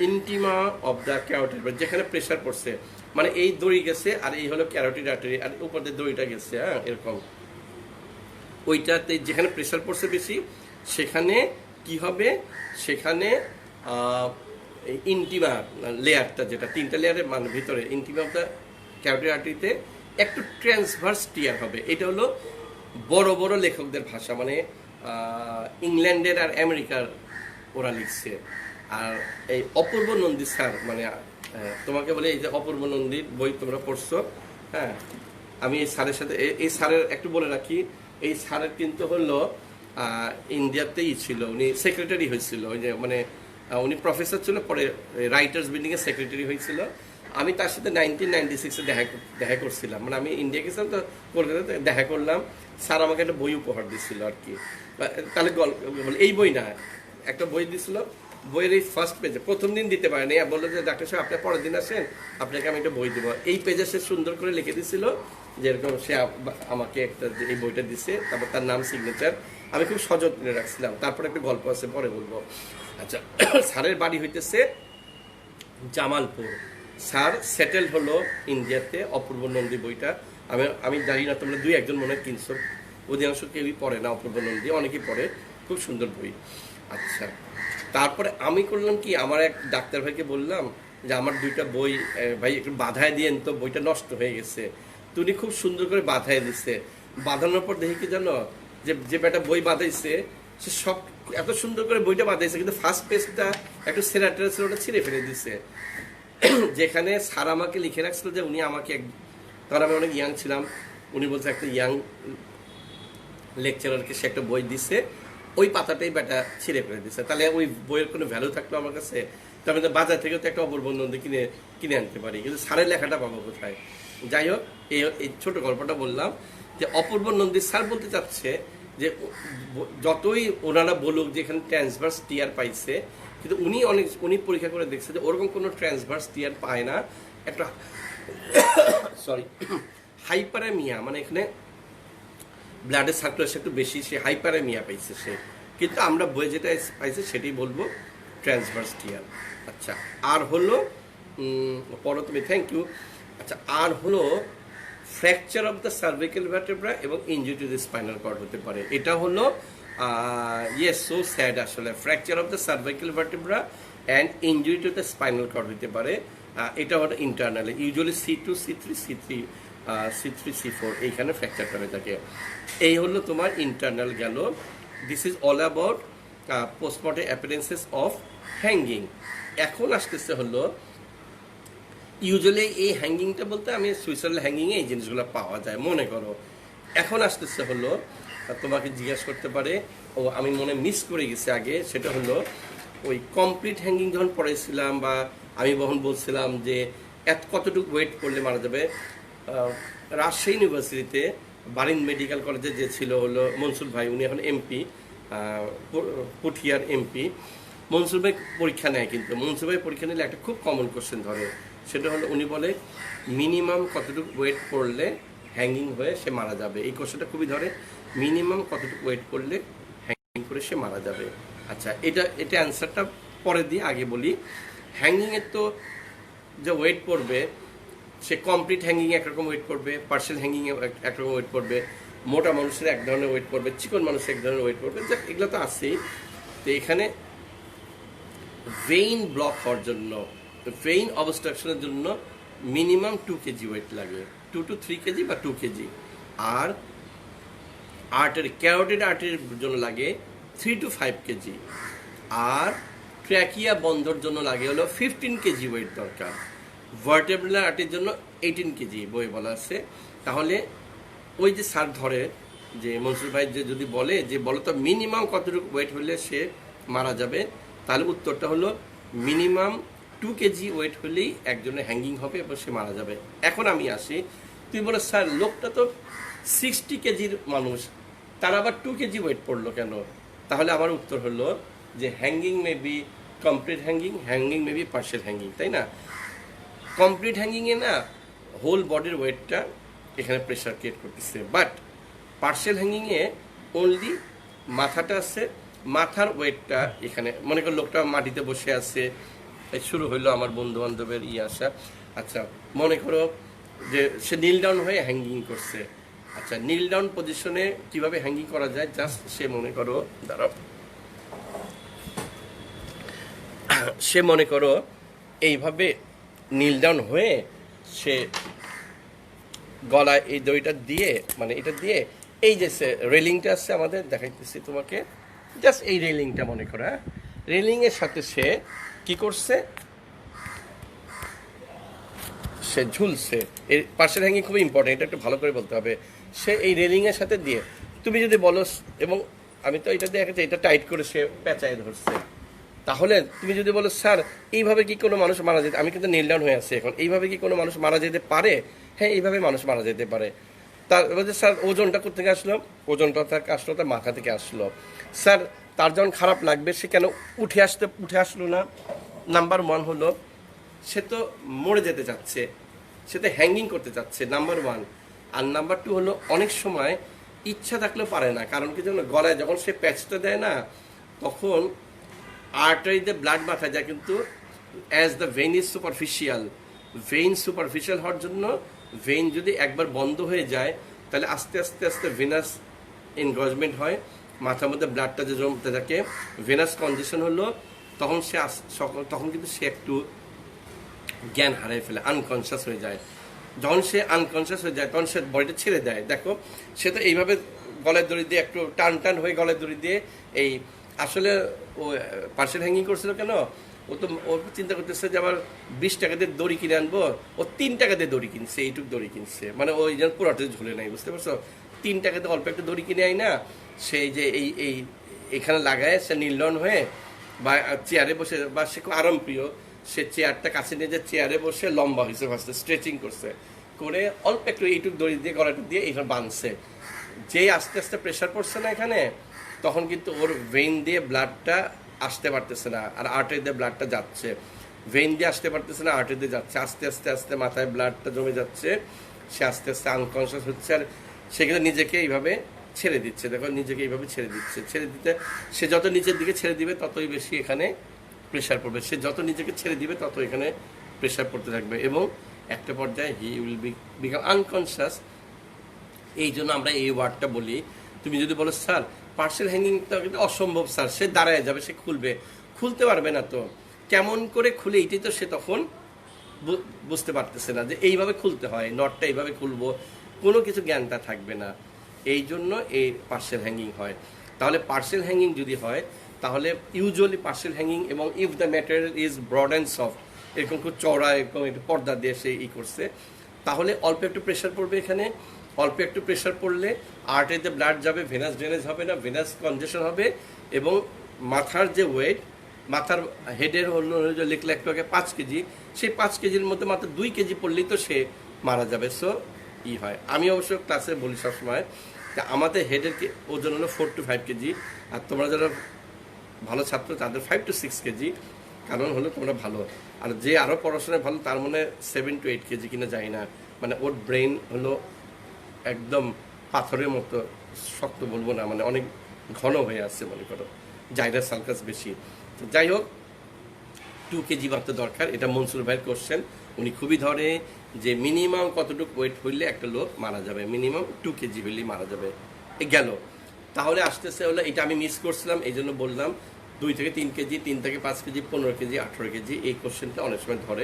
ইন্টিমা অফ দ্য ক্যারোটিড, যেখানে প্রেশার পড়ছে, মানে এই দড়ি গেছে আর এই হলো ক্যারোটিড আর্টারি, আর উপর দিয়ে দড়িটা গেছে, হ্যাঁ এরকম। ওইটাতে যেখানে প্রেশার পড়ছে বেশি, সেখানে কি হবে? সেখানে ইন্টিমা লেয়ারটা, যেটা 3টা লেয়ারের মানে ভিতরে, ইন্টিমা অফ দ্য ক্যারোটিড আর্টারিতে একটু ট্রান্সভার্স টিয়ার হবে। এটা হলো বড় বড় লেখকদের ভাষা, মানে ইংল্যান্ডের আর আমেরিকার ওরা লিখছে। আর এই অপূর্ব নন্দী স্যার, মানে তোমাকে বলে এই যে অপূর্ব নন্দীর বই তোমরা পড়ছো, হ্যাঁ, আমি এই স্যারের সাথে, এই স্যারের একটু বলে রাখি, এই স্যারের কিন্তু হলো ইন্ডিয়াতেই ছিল, উনি সেক্রেটারি হয়েছিল, ওই যে মানে উনি প্রফেসর ছিল, পরে রাইটার্স বিল্ডিংয়ের সেক্রেটারি হয়েছিল। আমি তার সাথে 1996-এ দেখা করছিলাম, মানে আমি ইন্ডিয়া গেছিলাম তো, কলকাতাতে দেখা করলাম। স্যার আমাকে একটা বই উপহার দিচ্ছিল আর কি। তাহলে এই বই না, একটা বই দিছিল। বইয়ের এই ফার্স্ট পেজে প্রথম দিন দিতে পারেনি, বললো যে ডাক্তার সাহেব আপনি পরের দিন আসেন, আপনাকে আমি একটা বই দেবো। এই পেজে সে সুন্দর করে লিখে দিছিল যেরকম সে আমাকে একটা এই বইটা দিছে, তারপর তার নাম, সিগনেচার আমি খুব সযত্নে রাখছিলাম। তারপর একটা গল্প আছে, পরে বলবো। আচ্ছা, স্যারের বাড়ি হইতেছে জামালপুর। স্যার সেটেল হলো ইন্ডিয়াতে। অপূর্ব নন্দী বইটা আমি জানি না, তোমরা দুই একজন মনে হয় কিনছো, অধিকাংশ কেউই পড়ে না অপূর্ব নন্দী, অনেকেই পড়ে, খুব সুন্দর বই। আচ্ছা, তারপরে আমি করলাম কি, আমার এক ডাক্তার ভাইকে বললাম যে আমার দুইটা বই ভাই একটু বাঁধায় দিয়েন তো, বইটা নষ্ট হয়ে গেছে। তো উনি খুব সুন্দর করে বাঁধায় দিচ্ছে। বাঁধানোর পর দেখি কি জানো, যে বেটা বই বাঁধাইছে সে সব এত সুন্দর করে বইটা বাঁধাইছে, কিন্তু ফার্স্ট পেজটা একটু সেরাটেরা ছিল, ওটা ছিঁড়ে ফেলে দিচ্ছে। যেখানে স্যার আমাকে লিখে রাখছিল যে উনি আমাকে, তখন আমি অনেক ইয়াং ছিলাম, উনি বলছে একটা ইয়াং লেকচারারকে সে একটা বই দিচ্ছে, ওই পাতাটাই বেটা ছিঁড়ে ফেলে দিচ্ছে। তাহলে ওই বইয়ের কোনো ভ্যালু থাকলো আমার কাছে? তো আমি তো বাজার থেকে তো একটা অপূর্ব নন্দী কিনে আনতে পারি, কিন্তু স্যারের লেখাটা পাবো কোথায়? যাই হোক, এই ছোট গল্পটা বললাম যে অপূর্ব নন্দী স্যার বলতে চাচ্ছে যে যতই ওনারা বলুক যে এখানে ট্রান্সভার্স টিয়ার পাইছে, কিন্তু উনি পরীক্ষা করে দেখছে যে ওরকম কোনো ট্রান্সভার্স টিয়ার পায় না। একটা সরি, হাইপারেমিয়া, মানে এখানে ব্লাডের সার্কুলেশন একটু বেশি, সে হাইপারেমিয়া পাইছে সে। কিন্তু আমরা বই যেটা পাইছে সেটাই বলবো ট্রান্সভার্স টিয়ার। আচ্ছা, আর হলো পড়ো তুমি, থ্যাংক ইউ। আচ্ছা, আর হলো fracture of the cervical vertebra এবং injury to the spinal cord হতে পারে। এটা হলো ইয়েস, সো স্যাড আসলে। Fracture of the cervical vertebra and injury to the spinal cord হতে পারে। এটা হলো internally, usually C2, C3, C4 এইখানে ফ্র্যাকচারটা হয়ে থাকে। এই হলো তোমার ইন্টারনাল গেল। This is all about postmortem appearances of hanging. এখন আসতেছে হলো ইউজুয়ালি এই হ্যাঙ্গিংটা বলতে আমি সুইসাইডাল হ্যাঙ্গিংয়ে এই জিনিসগুলো পাওয়া যায় মনে করো। এখন আসতেছে হলো তোমাকে জিজ্ঞাসা করতে পারে, ও আমি মনে মিস করে গেছি আগে, সেটা হলো ওই কমপ্লিট হ্যাঙ্গিং যখন পড়াইছিলাম, বা আমি যখন বলছিলাম যে কতটুকু ওয়েট করলে মারা যাবে। রাজশাহী ইউনিভার্সিটিতে বারিন্দ মেডিকেল কলেজে যে ছিল হলো মনসুর ভাই, উনি এখন এমপি, পুঠিয়ার এমপি। মনসুর ভাই পরীক্ষা নেয়, কিন্তু মনসুর ভাই পরীক্ষা নিলে একটা খুব কমন কোশ্চেন ধরে, সেটা হলো উনি বলে মিনিমাম কতটুকু ওয়েট করলে হ্যাঙ্গিং হয়ে সে মারা যাবে। এই কোশ্চেনটা খুবই ধরে, মিনিমাম কতটুকু ওয়েট করলে হ্যাঙ্গিং করে সে মারা যাবে। আচ্ছা, এটা অ্যান্সারটা পরে দিয়ে আগে বলি। হ্যাঙ্গিংয়ের তো যে ওয়েট পড়বে, সে কমপ্লিট হ্যাঙ্গিংয়ে একরকম ওয়েট করবে, পার্শিয়াল হ্যাঙ্গিংয়ে একরকম ওয়েট করবে, মোটা মানুষের এক ধরনের ওয়েট করবে, চিকন মানুষের এক ধরনের ওয়েট করবে, যাক এগুলো তো আছেই। তো এখানে ভেইন ব্লক হওয়ার জন্য, ভেইন অবস্ট্রাকশনের জন্য মিনিমাম 2 কেজি ওয়েট লাগে, 2 to 3 কেজি বা 2 কেজি। আর ক্যারোটিড আর্টারির জন্য লাগে 3 to 5 কেজি। আর ট্র্যাকিয়া বন্ধর জন্য লাগে হলো 15 কেজি ওয়েট দরকার। ভার্টেব্রাল আর্টারির জন্য 18 কেজি বই বলা আছে। তাহলে ওই যে স্যার ধরে যে মনসুর ভাই যে যদি বলে যে বলো তো মিনিমাম কতটুকু ওয়েট হলে সে মারা যাবে, তাহলে উত্তরটা হলো মিনিমাম 2 কেজি ওয়েট হলেই একজনের হ্যাঙ্গিং হবে এবং সে মারা যাবে। এখন আমি আসি, তুই বলো স্যার লোকটা তো 60 কেজির মানুষ, তার আবার 2 কেজি ওয়েট পড়লো কেন? তাহলে আমার উত্তর হলো যে hanging may be complete hanging may be partial hanging, তাই না? কমপ্লিট হ্যাঙ্গিংয়ে না হোল বডির ওয়েটটা এখানে প্রেশার ক্রিয়েট করতেছে, বাট পার্শিয়াল হ্যাঙ্গিংয়ে অনলি মাথাটা আছে, মাথার ওয়েটটা এখানে। মনে করো লোকটা মাটিতে বসে আছে, শুরু হইলো আমার বন্ধু বান্ধবের আসা। আচ্ছা, মনে করো যে সে নীল ডাউন হয়ে হ্যাঙ্গিং করছে। আচ্ছা, নীল ডাউন পজিশনে কিভাবে হ্যাঙ্গিং করা যায়, জাস্ট সে মনে করো সে মনে করো এইভাবে নীল ডাউন হয়ে সে গলায় এই দড়িটা দিয়ে, মানে এটা দিয়ে এই যে রেলিংটা আছে আমাদের, দেখাইতেছি তোমাকে, জাস্ট এই রেলিংটা মনে করো, হ্যাঁ, রেলিংয়ের সাথে সে কি করছে, সে ঝুলছে। এই পার্শিয়াল হ্যাঙ্গিং খুবই ইম্পর্টেন্ট, এটা একটু ভালো করে বলতে হবে। সে এই রেলিংয়ের সাথে দিয়ে, তুমি যদি বলো, এবং আমি তো এটা দেখাচ্ছি, এটা টাইট করে সে পেঁচায় ধরছে, তাহলে তুমি যদি বলো স্যার এইভাবে কি কোনো মানুষ মারা যেতে, আমি কিন্তু নীল ডাউন হয়ে আছি এখন, এইভাবে কি কোনো মানুষ মারা যেতে পারে? হ্যাঁ, এইভাবে মানুষ মারা যেতে পারে। তার বলছে স্যার ওজনটা কোথেকে আসলো? ওজনটা থেকে আসলো তার মাথা থেকে আসলো। স্যার তার যখন খারাপ লাগবে সে কেন উঠে আসলো না? নাম্বার ওয়ান হলো সে তো মরে যেতে চাচ্ছে, সে তো হ্যাঙ্গিং করতে চাচ্ছে, নাম্বার ওয়ান। আর নাম্বার টু হলো অনেক সময় ইচ্ছা থাকলেও পারে না, কারণ কি জানো, গলায় যখন সে প্যাচটা দেয় না, তখন আর্টারিতে ব্লাড মাথায় যায়, কিন্তু as the vein is superficial, vein superficial হওয়ার জন্য ভেইন যদি একবার বন্ধ হয়ে যায় তাহলে আস্তে আস্তে আস্তে ভেনাস এনগজমেন্ট হয়, মাথার মধ্যে ব্লাডটা যে জমতে থাকে, ভেনাস কনজেশন হলো, তখন সে তখন কিন্তু সে একটু জ্ঞান হারিয়ে ফেলে, আনকনসিয়াস হয়ে যায়। যখন সে আনকনসিয়াস হয়ে যায় তখন সে বডিটা ছেড়ে দেয়। দেখো সে তো এইভাবে গলায় দড়ি দিয়ে একটু টান টান হয়ে গলায় দড়ি দিয়ে এই আসলে ও পার্সেল হ্যাঙ্গিং করছিল কেন, ও চিন্তা করতেছে যে আবার 20 টাকা দিয়ে দড়ি কিনে আনবো, ও 3 টাকা দিয়ে দড়ি কিনছে, এইটুক দড়ি কিনছে, মানে ওই যেন পুরোটা ঝুলে নাই, বুঝতে পারছো? 3 টাকাতে অল্প একটা দড়ি কিনে আই না, সেই যে এই এখানে লাগায় সে নীলডন হয়ে বা চেয়ারে বসে, বা সে খুব আরামপ্রিয়, সে চেয়ারটা কাছে নিয়ে যে চেয়ারে বসে লম্বা হয়েছে, ফার্স্টে স্ট্রেচিং করছে, করে অল্প একটু এইটুক দড়ি দিয়ে গলাটা দিয়ে এইখানে বাঁধছে। যেই আস্তে আস্তে প্রেশার পড়ছে না এখানে, তখন কিন্তু ওর ভেইন দিয়ে ব্লাডটা আসতে পারতেছে না, আর আর্টারি দিয়ে ব্লাডটা যাচ্ছে, ভেইন দিয়ে আসতে পারতেছে না, আর্টারি দিয়ে যাচ্ছে, আস্তে আস্তে আস্তে মাথায় ব্লাডটা জমে যাচ্ছে, সে আস্তে আস্তে আনকনসিয়াস হচ্ছে, আর সে কিন্তু নিজেকে এইভাবে ছেড়ে দিচ্ছে। দেখো নিজেকে এইভাবে ছেড়ে দিচ্ছে, ছেড়ে দিতে সে যত নিচের দিকে ছেড়ে দিবে ততই বেশি এখানে প্রেশার পড়বে, সে যত নিজেকে ছেড়ে দিবে তত এখানে প্রেশার পড়তে থাকবে, এবং একটা পর্যায়ে হি উইল বিকাম আনকনসিয়াস। এই জন্য আমরা এই ওয়ার্ডটা বলি। তুমি যদি বলো স্যার পার্সেল হ্যাঙ্গিংটা কিন্তু অসম্ভব স্যার, সে দাঁড়ায় যাবে, সে খুলতে পারবে না, তো কেমন করে খুলে, এটাই তো সে তখন বুঝতে পারতেছে না যে এইভাবে খুলতে হয়, নটটা এইভাবে খুলবো, কোনো কিছু জ্ঞান তার থাকবে না। এই জন্য এই পার্সেল হ্যাঙ্গিং হয়। তাহলে পার্সেল হ্যাঙ্গিং যদি হয়, তাহলে ইউজুয়ালি পার্সেল হ্যাঙ্গিং, এবং if the material is broad and soft, এরকম খুব চওড়া, এরকম একটু পর্দা দিয়ে সে করছে, তাহলে অল্প একটু প্রেশার পড়বে এখানে, অল্প একটু প্রেশার পড়লে আর্টারিতে ব্লাড যাবে, ভেনাস ড্রেনেজ হবে না, ভেনাস কনজেশন হবে, এবং মাথার যে ওয়েট, মাথার হেডের হলো লিখলে একটু আগে 5 কেজি, সেই 5 কেজির মধ্যে মাত্র 2 কেজি পড়লেই তো সে মারা যাবে। সো হয়, আমি অবশ্য ক্লাসে বলি সবসময় যে আমাদের হেডের ওজন হলো 4 to 5 কেজি, আর তোমরা যারা ভালো ছাত্র তাদের 5 to 6 কেজি, কারণ হলো তোমরা ভালো, আর যে আরও পড়াশোনায় ভালো তার মনে 7 to 8 কেজি কিনা যায় না, মানে ওর ব্রেন হলো একদম পাথরের মতো শক্ত, বলবো না, মানে অনেক ঘন হয়ে আসছে, মনে করো জাইরাস সালকাস বেশি। তো যাই হোক, 2 কেজি মাত্র দরকার, এটা মনসুর ভাইয়ের কোশ্চেন, উনি খুবই ধরে যে মিনিমাম কতটুকু ওয়েট হইলে একটা লোক মারা যাবে, মিনিমাম 2 কেজি হইলেই মারা যাবে। গেল, তাহলে আসতেছে হলো, এটা আমি মিস করছিলাম, এই জন্য বললাম 2 থেকে 3 কেজি, 3 থেকে 5 কেজি, 15 কেজি, 18 কেজি, এই কোশ্চেনটা অনেক সময় ধরে,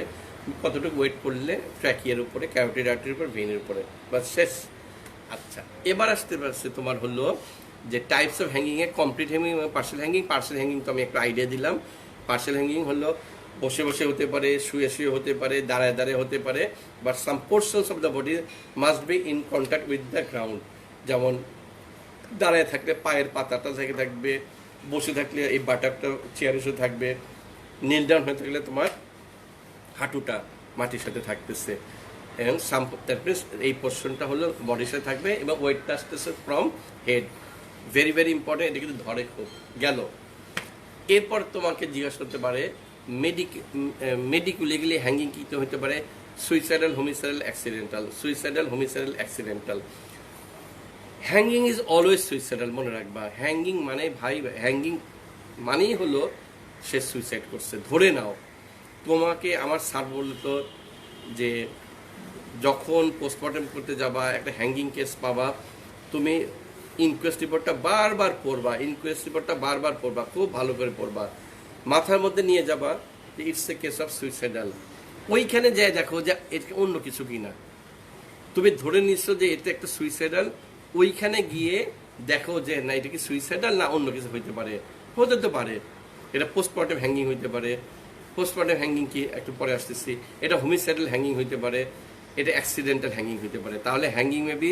কতটুকু ওয়েট করলে ট্র্যাকিয়ার উপরে, ক্যারোটিড আর্টারির উপর, ভেইনের উপরে, বাস শেষ। আচ্ছা, এবার আসতে পারছে তোমার হলো যে টাইপস অফ হ্যাঙ্গিংয়ে, কমপ্লিট হ্যাঙ্গিং এবং পার্সেল হ্যাঙ্গিং। পার্সেল হ্যাঙ্গিং তো আমি একটা আইডিয়া দিলাম। পার্সেল হ্যাঙ্গিং হলো বসে বসে হতে পারে, শুয়ে শুয়ে হতে পারে, দাঁড়ায় দাঁড়ায় হতে পারে, but some portions of the body must be in contact with the ground. যেমন দাঁড়ায় থাকলে পায়ের পাতাটা থেকে থাকবে, বসে থাকলে এই বাটারটা চেয়ারের সাথে থাকবে, নীল ডাউন হয়ে থাকলে তোমার হাঁটুটা মাটির সাথে থাকতেছে, এবং দ্যাট মিনস এই পোর্শনটা হলো বডির সাথে থাকবে, এবং ওয়েটটা আসতেছে from head. Very very important, এটা কিন্তু ধরে খুব। গেল, এরপর তোমাকে জিজ্ঞাসা করতে পারে মেডিকুলিগলি হ্যাঙ্গিং কী হতে পারে? Suicidal, homicidal, accidental. Suicidal, homicidal, accidental. Hanging is always suicidal, মনে রাখবা। হ্যাঙ্গিং মানে ভাই, হ্যাঙ্গিং মানেই হলো সে সুইসাইড করছে, ধরে নাও। তোমাকে আমার স্যার বলতো যে যখন পোস্টমর্টম করতে যাবা, একটা হ্যাঙ্গিং কেস পাবা, তুমি ইনকোয়েস্ট রিপোর্টটা বারবার পড়বা, ইনকোয়েস্ট রিপোর্টটা বারবার পড়বা, খুব ভালো করে পড়বা, মাথার মধ্যে নিয়ে যাবা যে it's a case of suicidal. ওইখানে যায় দেখো যে এটা অন্য কিছু কিনা, তুমি ধরে নিচ্ছ যে এটা একটা সুইসাইডাল, ওইখানে গিয়ে দেখো যে না এটা কি সুইসাইডাল না অন্য কিছু হইতে পারে, হতে তো পারে এটা পোস্টমর্টম হ্যাঙ্গিং হইতে পারে। পোস্টমর্টম হ্যাঙ্গিং কি একটু পরে আসতেছি, এটা হোমিসাইডাল হ্যাঙ্গিং হইতে পারে, এটা অ্যাক্সিডেন্টাল হ্যাঙ্গিং হইতে পারে। তাহলে hanging may be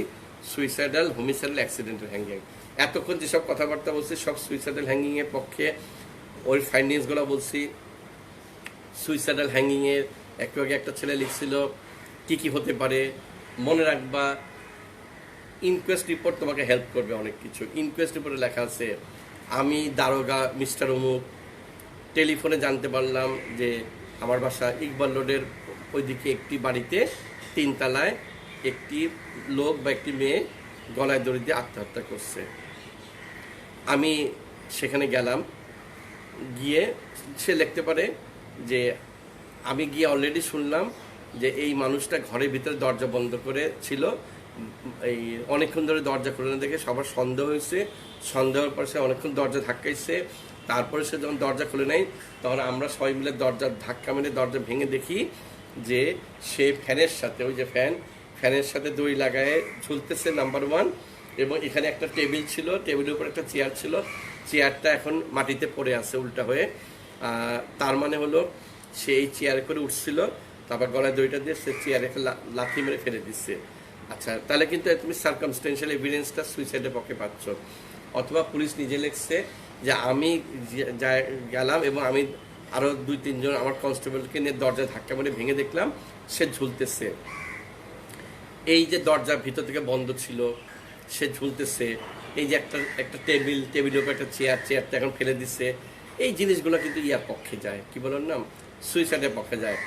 suicidal, homicidal, accidental hanging. এতক্ষণ যেসব কথাবার্তা বলছি সব সুইসাইডাল হ্যাঙ্গিংয়ের পক্ষে ওই ফাইন্ডিংসগুলো বলছি। সুইসাইডাল হ্যাঙ্গিংয়ের একটু আগে একটা ছেলে লিখছিল কি কি হতে পারে, মনে রাখবা ইনকোয়েস্ট রিপোর্ট তোমাকে হেল্প করবে অনেক কিছু। ইনকোয়েস্ট রিপোর্টে লেখা আছে আমি দারোগা মিস্টার অমুক, টেলিফোনে জানতে পারলাম যে আমার বাসা ইকবাল রোডের ওইদিকে একটি বাড়িতে 3 তলায় একটি লোক বা একটি মেয়ে গলায় দড়ি দিয়ে আত্মহত্যা করছে। আমি সেখানে গেলাম, গিয়ে সে লিখতে পারে যে আমি গিয়ে অলরেডি শুনলাম যে এই মানুষটা ঘরের ভিতরে দরজা বন্ধ করে ছিল, এই অনেকক্ষণ ধরে দরজা খুলে না দেখে সবার সন্দেহ হয়েছে, সন্দেহের পর সে অনেকক্ষণ দরজা ধাক্কাইছে। তারপরে সে যখন দরজা খুলে নেয় তখন আমরা সবাই মিলে দরজা ধাক্কা মেরে দরজা ভেঙে দেখি যে সে ফ্যানের সাথে, ওই যে ফ্যানের সাথে দড়ি লাগায় ঝুলতেছে নাম্বার 1। এবং এখানে একটা টেবিল ছিল, টেবিলের উপর একটা চেয়ার ছিল, চেয়ারটা এখন মাটিতে পড়ে আছে উল্টা হয়ে। তার মানে হলো সে এই চেয়ারে করে উঠছিল, তারপর গলায় দড়িটা দিয়ে সে চেয়ারে লাথি মেরে ফেলে দিচ্ছে। আচ্ছা, তাহলে কিন্তু তুমি সার্কামস্টেন্সিয়াল এভিডেন্সটা সুইসাইডের পক্ষে পাচ্ছ। অথবা পুলিশ নিজে লিখছে যে আমি গেলাম এবং আমি আরও 2-3 জন আমার কনস্টেবলকে নিয়ে দরজা ধাক্কা মেরে ভেঙে দেখলাম সে ঝুলতেছে। এই যে দরজা ভিতর থেকে বন্ধ ছিল, সে ঝুলতেছে। এই যে একটা টেবিলের উপর একটা চেয়ারটা এখন ফেলে দিচ্ছে। এই জিনিসগুলো কিন্তু ইয়ার পক্ষে যায়, কি বলেন না, সুইসাইডের পক্ষে যায়।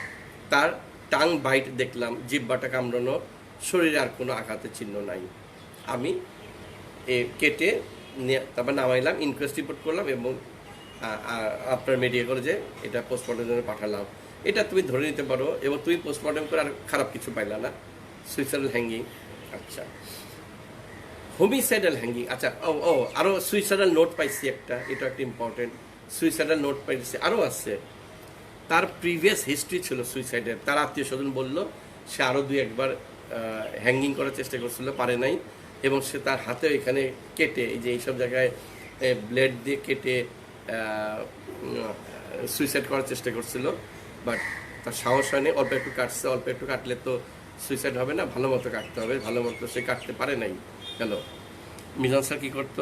তার টাং বাইট দেখলাম, জিহ্বাটা কামড়ানো, শরীরে আর কোনো আঘাতের চিহ্ন নাই। আমি কেটে তারপর নামাইলাম, ইনকোয়েস্ট রিপোর্ট করলাম এবং আপনার মেডিকেল কলেজে এটা পোস্টমর্টমের জন্য পাঠালাম। এটা তুমি ধরে নিতে পারো এবং তুমি পোস্টমর্টম করে আর খারাপ কিছু পাইলা না। Suicidal hanging. আচ্ছা, হোমিসাইডাল হ্যাঙ্গিং। আচ্ছা, আরও সুইসাইডাল নোট পাইছি একটা, এটা একটা ইম্পর্টেন্ট। সুইসাইডাল নোট পাইছি, আরও আছে। তার প্রিভিয়াস হিস্ট্রি ছিল সুইসাইডের। তার আত্মীয় স্বজন বললো সে আরও 2-1 হ্যাঙ্গিং করার চেষ্টা করছিল, পারে নাই। এবং সে তার হাতেও এখানে কেটে, এই যে এইসব জায়গায় ব্লেড দিয়ে কেটে সুইসাইড করার চেষ্টা করছিল, বাট তার সাহস হয়নি। অল্প একটু কাটছে, অল্প একটু কাটলে তো সুইসাইড হবে না, ভালো মতো কাটতে হবে। ভালো মতো সে কাটতে পারে নাই। হ্যালো, মিজান স্যার কী করতো?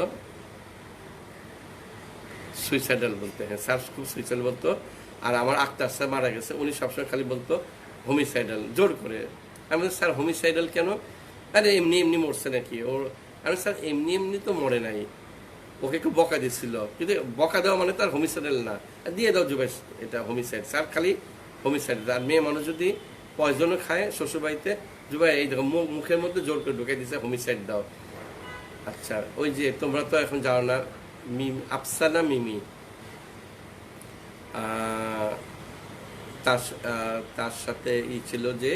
সুইসাইডাল বলতে, হ্যাঁ স্যার খুব সুইসাইড বলতো। আর আমার আক্তার স্যার মারা গেছে, উনি সবসময় খালি বলতো হোমিসাইডাল, জোর করে। আমি বলছি স্যার হোমিসাইডাল কেন? আরে এমনি এমনি মরছে নাকি ওর? আমি স্যার এমনি এমনি তো মরে নাই, ওকে একটু বকা দিচ্ছিল। কিন্তু বকা দেওয়া মানে তার হোমিসাইডাল না, দিয়ে দাও জুবাই, এটা হোমিসাইড। স্যার খালি হোমিসাইড। আর মেয়ে মানুষ যদি পয়জনও খায় শ্বশুরবাড়িতে, জুবাই এই দেখো মুখের মধ্যে জোর করে ঢুকে দিচ্ছে হোমিসাইড দাও। আচ্ছা, ওই যে তোমরা তো এখন যাও না, আফসানা মিমি, তার সাথে ই ছিল যে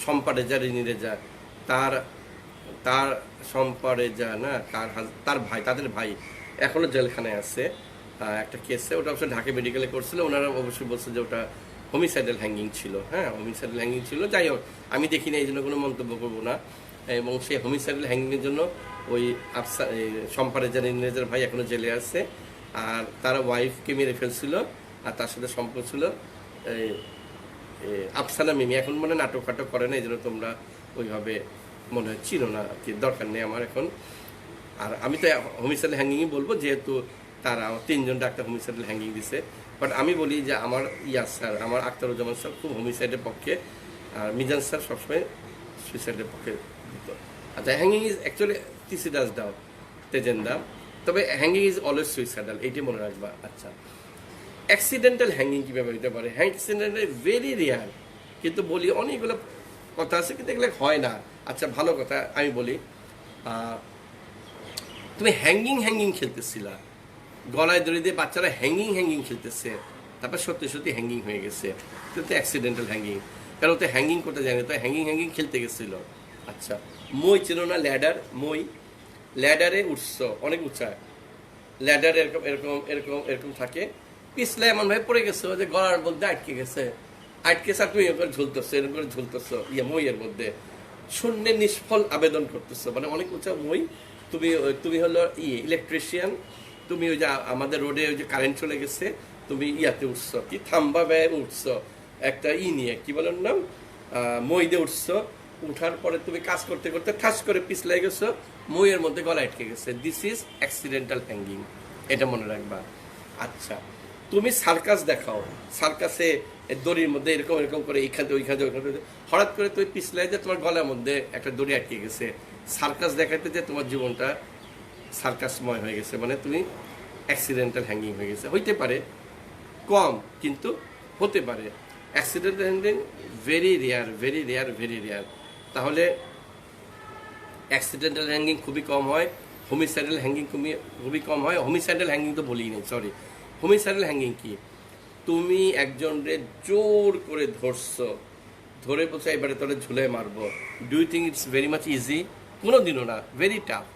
শম্পা রেজা, রিনি রেজা, তার শম্পা রেজা না, তার ভাই, তাদের ভাই এখনো জেলখানায় আছে একটা কেসে। ওটা অবশ্যই ঢাকা মেডিকেলে করছিল। ওনারা অবশ্যই বলছে যে ওটা হোমিসাইডাল হ্যাঙ্গিং ছিল। হ্যাঁ, হোমিসাইডাল হ্যাঙ্গিং ছিল। যাই হোক, আমি দেখি না, এই জন্য কোনো মন্তব্য করবো না। এবং সেই হোমিসাইডাল হ্যাঙ্গিংয়ের জন্য ওই শম্পা রেজা, রিনি রেজার ভাই এখনো জেলে আছে। আর তার ওয়াইফকে মেরে ফেলছিল, আর তার সাথে সম্পর্ক ছিল আফসানা মিমি। এখন মনে নাটক ফাটক করে না, এই জন্য তোমরা ওইভাবে মনে হয় চিনো না, কি দরকার নেই আমার এখন। আর আমি তো হোমিসাইডাল হ্যাঙ্গিংই বলবো, যেহেতু তারা 3 জন ডাক্তার হোমিসাইডাল হ্যাঙ্গিং দিছে। বাট আমি বলি যে আমার স্যার, আমার আখতারুজ্জামান স্যার খুব হোমিসাইডের পক্ষে, আর মিজান স্যার সবসময় সুইসাইডের পক্ষে দিত। আচ্ছা, হ্যাঙ্গিং ইজ অ্যাকচুয়ালি টিসিডাস দাও তেজেন্দা, তবে হ্যাঙ্গিং ইজ অলওয়েজ সুইসাইডাল, এইটি মনে রাখবা। আচ্ছা, অ্যাক্সিডেন্টাল হ্যাঙ্গিং কীভাবে হতে পারে? অ্যাক্সিডেন্টাল ভেরি রেয়ার, কিন্তু বলি অনেকগুলো কথা আছে, কিন্তু এগুলো হয় না। আচ্ছা, ভালো কথা আমি বলি, তুমি হ্যাঙ্গিং খেলতেছিলা, গলায় দড়ি দিয়ে বাচ্চারা হ্যাঙ্গিং খেলতেছে, তারপর সত্যি সত্যি হ্যাঙ্গিং হয়ে গেছে, কিন্তু অ্যাক্সিডেন্টাল হ্যাঙ্গিং, কারণ ওতে হ্যাঙ্গিং করতে জানি, তো হ্যাঙ্গিং খেলতে গেছিল। আচ্ছা, মই চেনো না? ল্যাডার, মই ল্যাডারে উঠছো অনেক উঁচা, ল্যাডার এরকম এরকম এরকম এরকম থাকে, পিছলে এমনভাবে পড়ে গেছো যে গলার মধ্যে আটকে গেছে, আর তুমি এরকম ঝুলতেছো, এরকম করে ঝুলতেছো মইয়ের মধ্যে, শূন্যে নিষ্ফল আবেদন করতেছো, মানে অনেক উঁচা মই। তুমি হলো ইলেকট্রিশিয়ান, তুমি ওই যে আমাদের রোডে ওই যে কারেন্ট চলে গেছে, তুমি ইয়াতে উঠছো, কি থাম্বা ব্যয় উঠছো, একটা নিয়ে কি বলেন নাম, মই দিয়ে উঠছো। উঠার পরে তুমি কাজ করতে করতে ঠাস করে পিছলে গেছো, মইয়ের মধ্যে গলা আটকে গেছে। দিস ইজ অ্যাক্সিডেন্টাল হ্যাঙ্গিং, এটা মনে রাখবা। আচ্ছা, তুমি সার্কাস দেখাও, সার্কাসে দড়ির মধ্যে এরকম এরকম করে এইখান থেকে ওইখান থেকে ওইখান থেকে হঠাৎ করে তুমি পিছলাই যে তোমার গলার মধ্যে একটা দড়ি আটকে গেছে, সার্কাস দেখাতে যে তোমার জীবনটা সার্কাসময় হয়ে গেছে, মানে তুমি অ্যাক্সিডেন্টাল হ্যাঙ্গিং হয়ে গেছে। হইতে পারে, কম, কিন্তু হতে পারে। Accidental hanging very rare, very rare, very rare. তাহলে অ্যাক্সিডেন্টাল হ্যাঙ্গিং খুবই কম হয়, হোমিসাইডাল হ্যাঙ্গিং খুবই কম হয়। হোমিসাইডাল হ্যাঙ্গিং তো বলিই নেই, সরি। হোমিসাইডাল হ্যাঙ্গিং কি? তুমি একজনকে জোর করে ধরছো, ধরে বলছো এবারে তোরে ঝুলে মারবো। Do you think it's very much easy? কোনোদিনও না, ভেরি টাফ।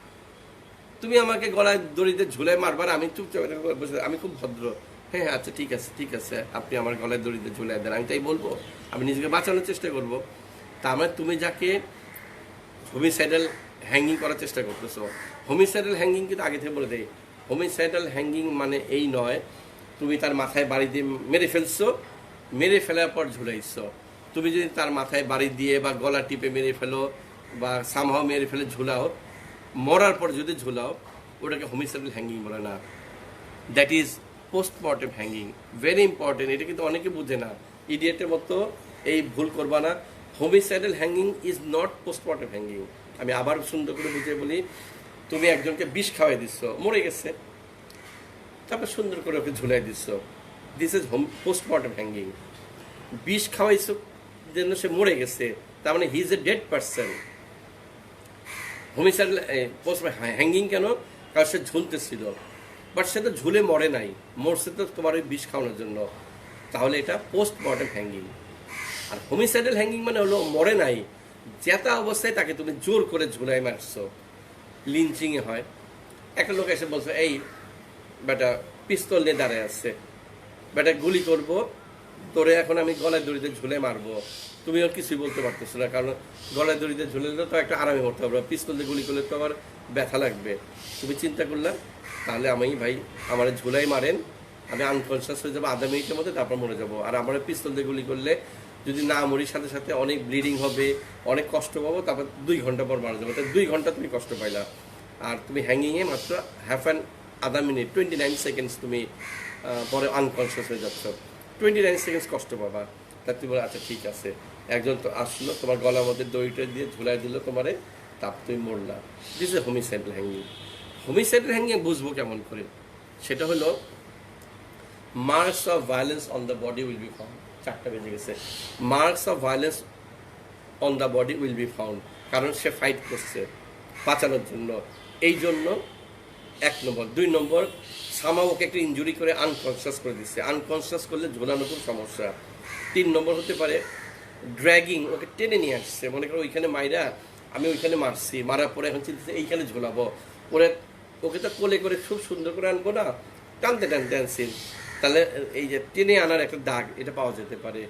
তুমি আমাকে গলায় দড়িতে ঝুলে মারবার, আমি চুপচাপ বসে, আমি খুব ভদ্র, হ্যাঁ আচ্ছা ঠিক আছে ঠিক আছে, আপনি আমার গলায় দড়িতে ঝুলে দেন, আমি তাই বলবো, আমি নিজেকে বাঁচানোর চেষ্টা করব। তার মানে তুমি যাকে হোমিসাইডাল হ্যাঙ্গিং করার চেষ্টা করতেছো, হোমিসাইডাল হ্যাঙ্গিং কিন্তু আগে থেকে বলে দেয়, হোমিসাইডাল হ্যাঙ্গিং মানে এই নয় তুমি তার মাথায় বাড়ি দিয়ে মেরে ফেলছো, মেরে ফেলার পর ঝুলাইছো। তুমি যদি তার মাথায় বাড়ি দিয়ে বা গলা টিপে মেরে ফেলো বা সামহাও মেরে ফেলে ঝুলাও, মরার পর যদি ঝুলাও, ওটাকে হোমিসাইডাল হ্যাঙ্গিং বলে না, that is postmortem hanging. Very important, এটা কিন্তু অনেকে বুঝে না, ইডিয়েটের মতো এই ভুল করবা না। Homicidal hanging is not postmortem hanging. আমি আবার সুন্দর করে বুঝিয়ে বলি, তুমি একজনকে বিষ খাওয়াই দিচ্ছ, মরে গেছে, তারপর সুন্দর করে ওকে ঝুলাই দিচ্ছ, দিস ইজ পোস্টমর্টেম হ্যাঙ্গিং। বিষ খাওয়াইছো জন্য সে মরে গেছে, তার মানে he is a dead person. Homicidal hanging কেন? কারণ সে ঝুলতেছিল, বাট সে তো ঝুলে মরে নাই, মরছে তো তোমার ওই বিষ খাওয়ানোর জন্য, তাহলে এটা পোস্টমর্টেম হ্যাঙ্গিং। আর হোমিসাইডাল হ্যাঙ্গিং মানে হলো মরে নাই, জেতা অবস্থায় তাকে তুমি জোর করে ঝুলাই মারছো। লিঞ্চিংয়ে হয়, একটা লোক এসে বলছে এই বেটা পিস্তল নিয়ে দাঁড়ায় আসছে, বেটা গুলি করব তোরে, এখন আমি গলায় দড়িতে ঝুলে মারবো, তুমি আর কিছুই বলতে পারতেছো না, কারণ গলায় দড়িতে ঝুলে তো একটা আরামে মরতে হবে, পিস্তল দিয়ে গুলি করলে তো আবার ব্যথা লাগবে। তুমি চিন্তা করলাম তাহলে আমি ভাই আমার ঝুলাই মারেন, আমি আনকনসিয়াস হয়ে যাবো আধা মিনিটের মধ্যে, তারপর মরে যাবো। আর আমার পিস্তল দিয়ে গুলি করলে যদি না মরির সাথে সাথে অনেক ব্লিডিং হবে, অনেক কষ্ট পাবো, তারপর 2 ঘন্টা পর মারা যাবো। তাই 2 ঘন্টা তুমি কষ্ট পাইলা, আর তুমি হ্যাঙ্গিংয়ে মাত্র আধা মিনিট 29 সেকেন্ডস তুমি পরে আনকনসিয়াস হয়ে যাচ্ছ, 29 সেকেন্ডস কষ্ট পাবা। তা তুমি বলো আচ্ছা ঠিক আছে, একজন তো আসলো তোমার গলার মধ্যে দড়িটা দিয়ে ঝুলাই দিল তোমারে, তারপর তুমি মরলা। This is homicidal hanging. Homicidal hanging বুঝবো কেমন করে? সেটা হলো marks of violence on the body will be found. 4টা বেজে গেছে। Marks of violence on the body will be found, কারণ সে ফাইট করছে বাঁচানোর জন্য, এই জন্য 1 নম্বর। 2 নম্বর, সামা ওকে একটা ইনজুরি করে আনকনসিয়াস করে দিচ্ছে, আনকনসিয়াস করলে ঝোলানো খুব সমস্যা। 3 নম্বর হতে পারে ড্র্যাগিং, ওকে টেনে নিয়ে আসছে, মনে করো ওইখানে মাইরা আমি ওইখানে মারছি, মারার পরে এখন চিন্তা এইখানে ঝোলাবো, ওরে ওকে তো কোলে করে খুব সুন্দর করে আনবো না, টানতে টানতে আনছি, তাহলে এই যে টেনে আনার একটা দাগ এটা পাওয়া যেতে পারে,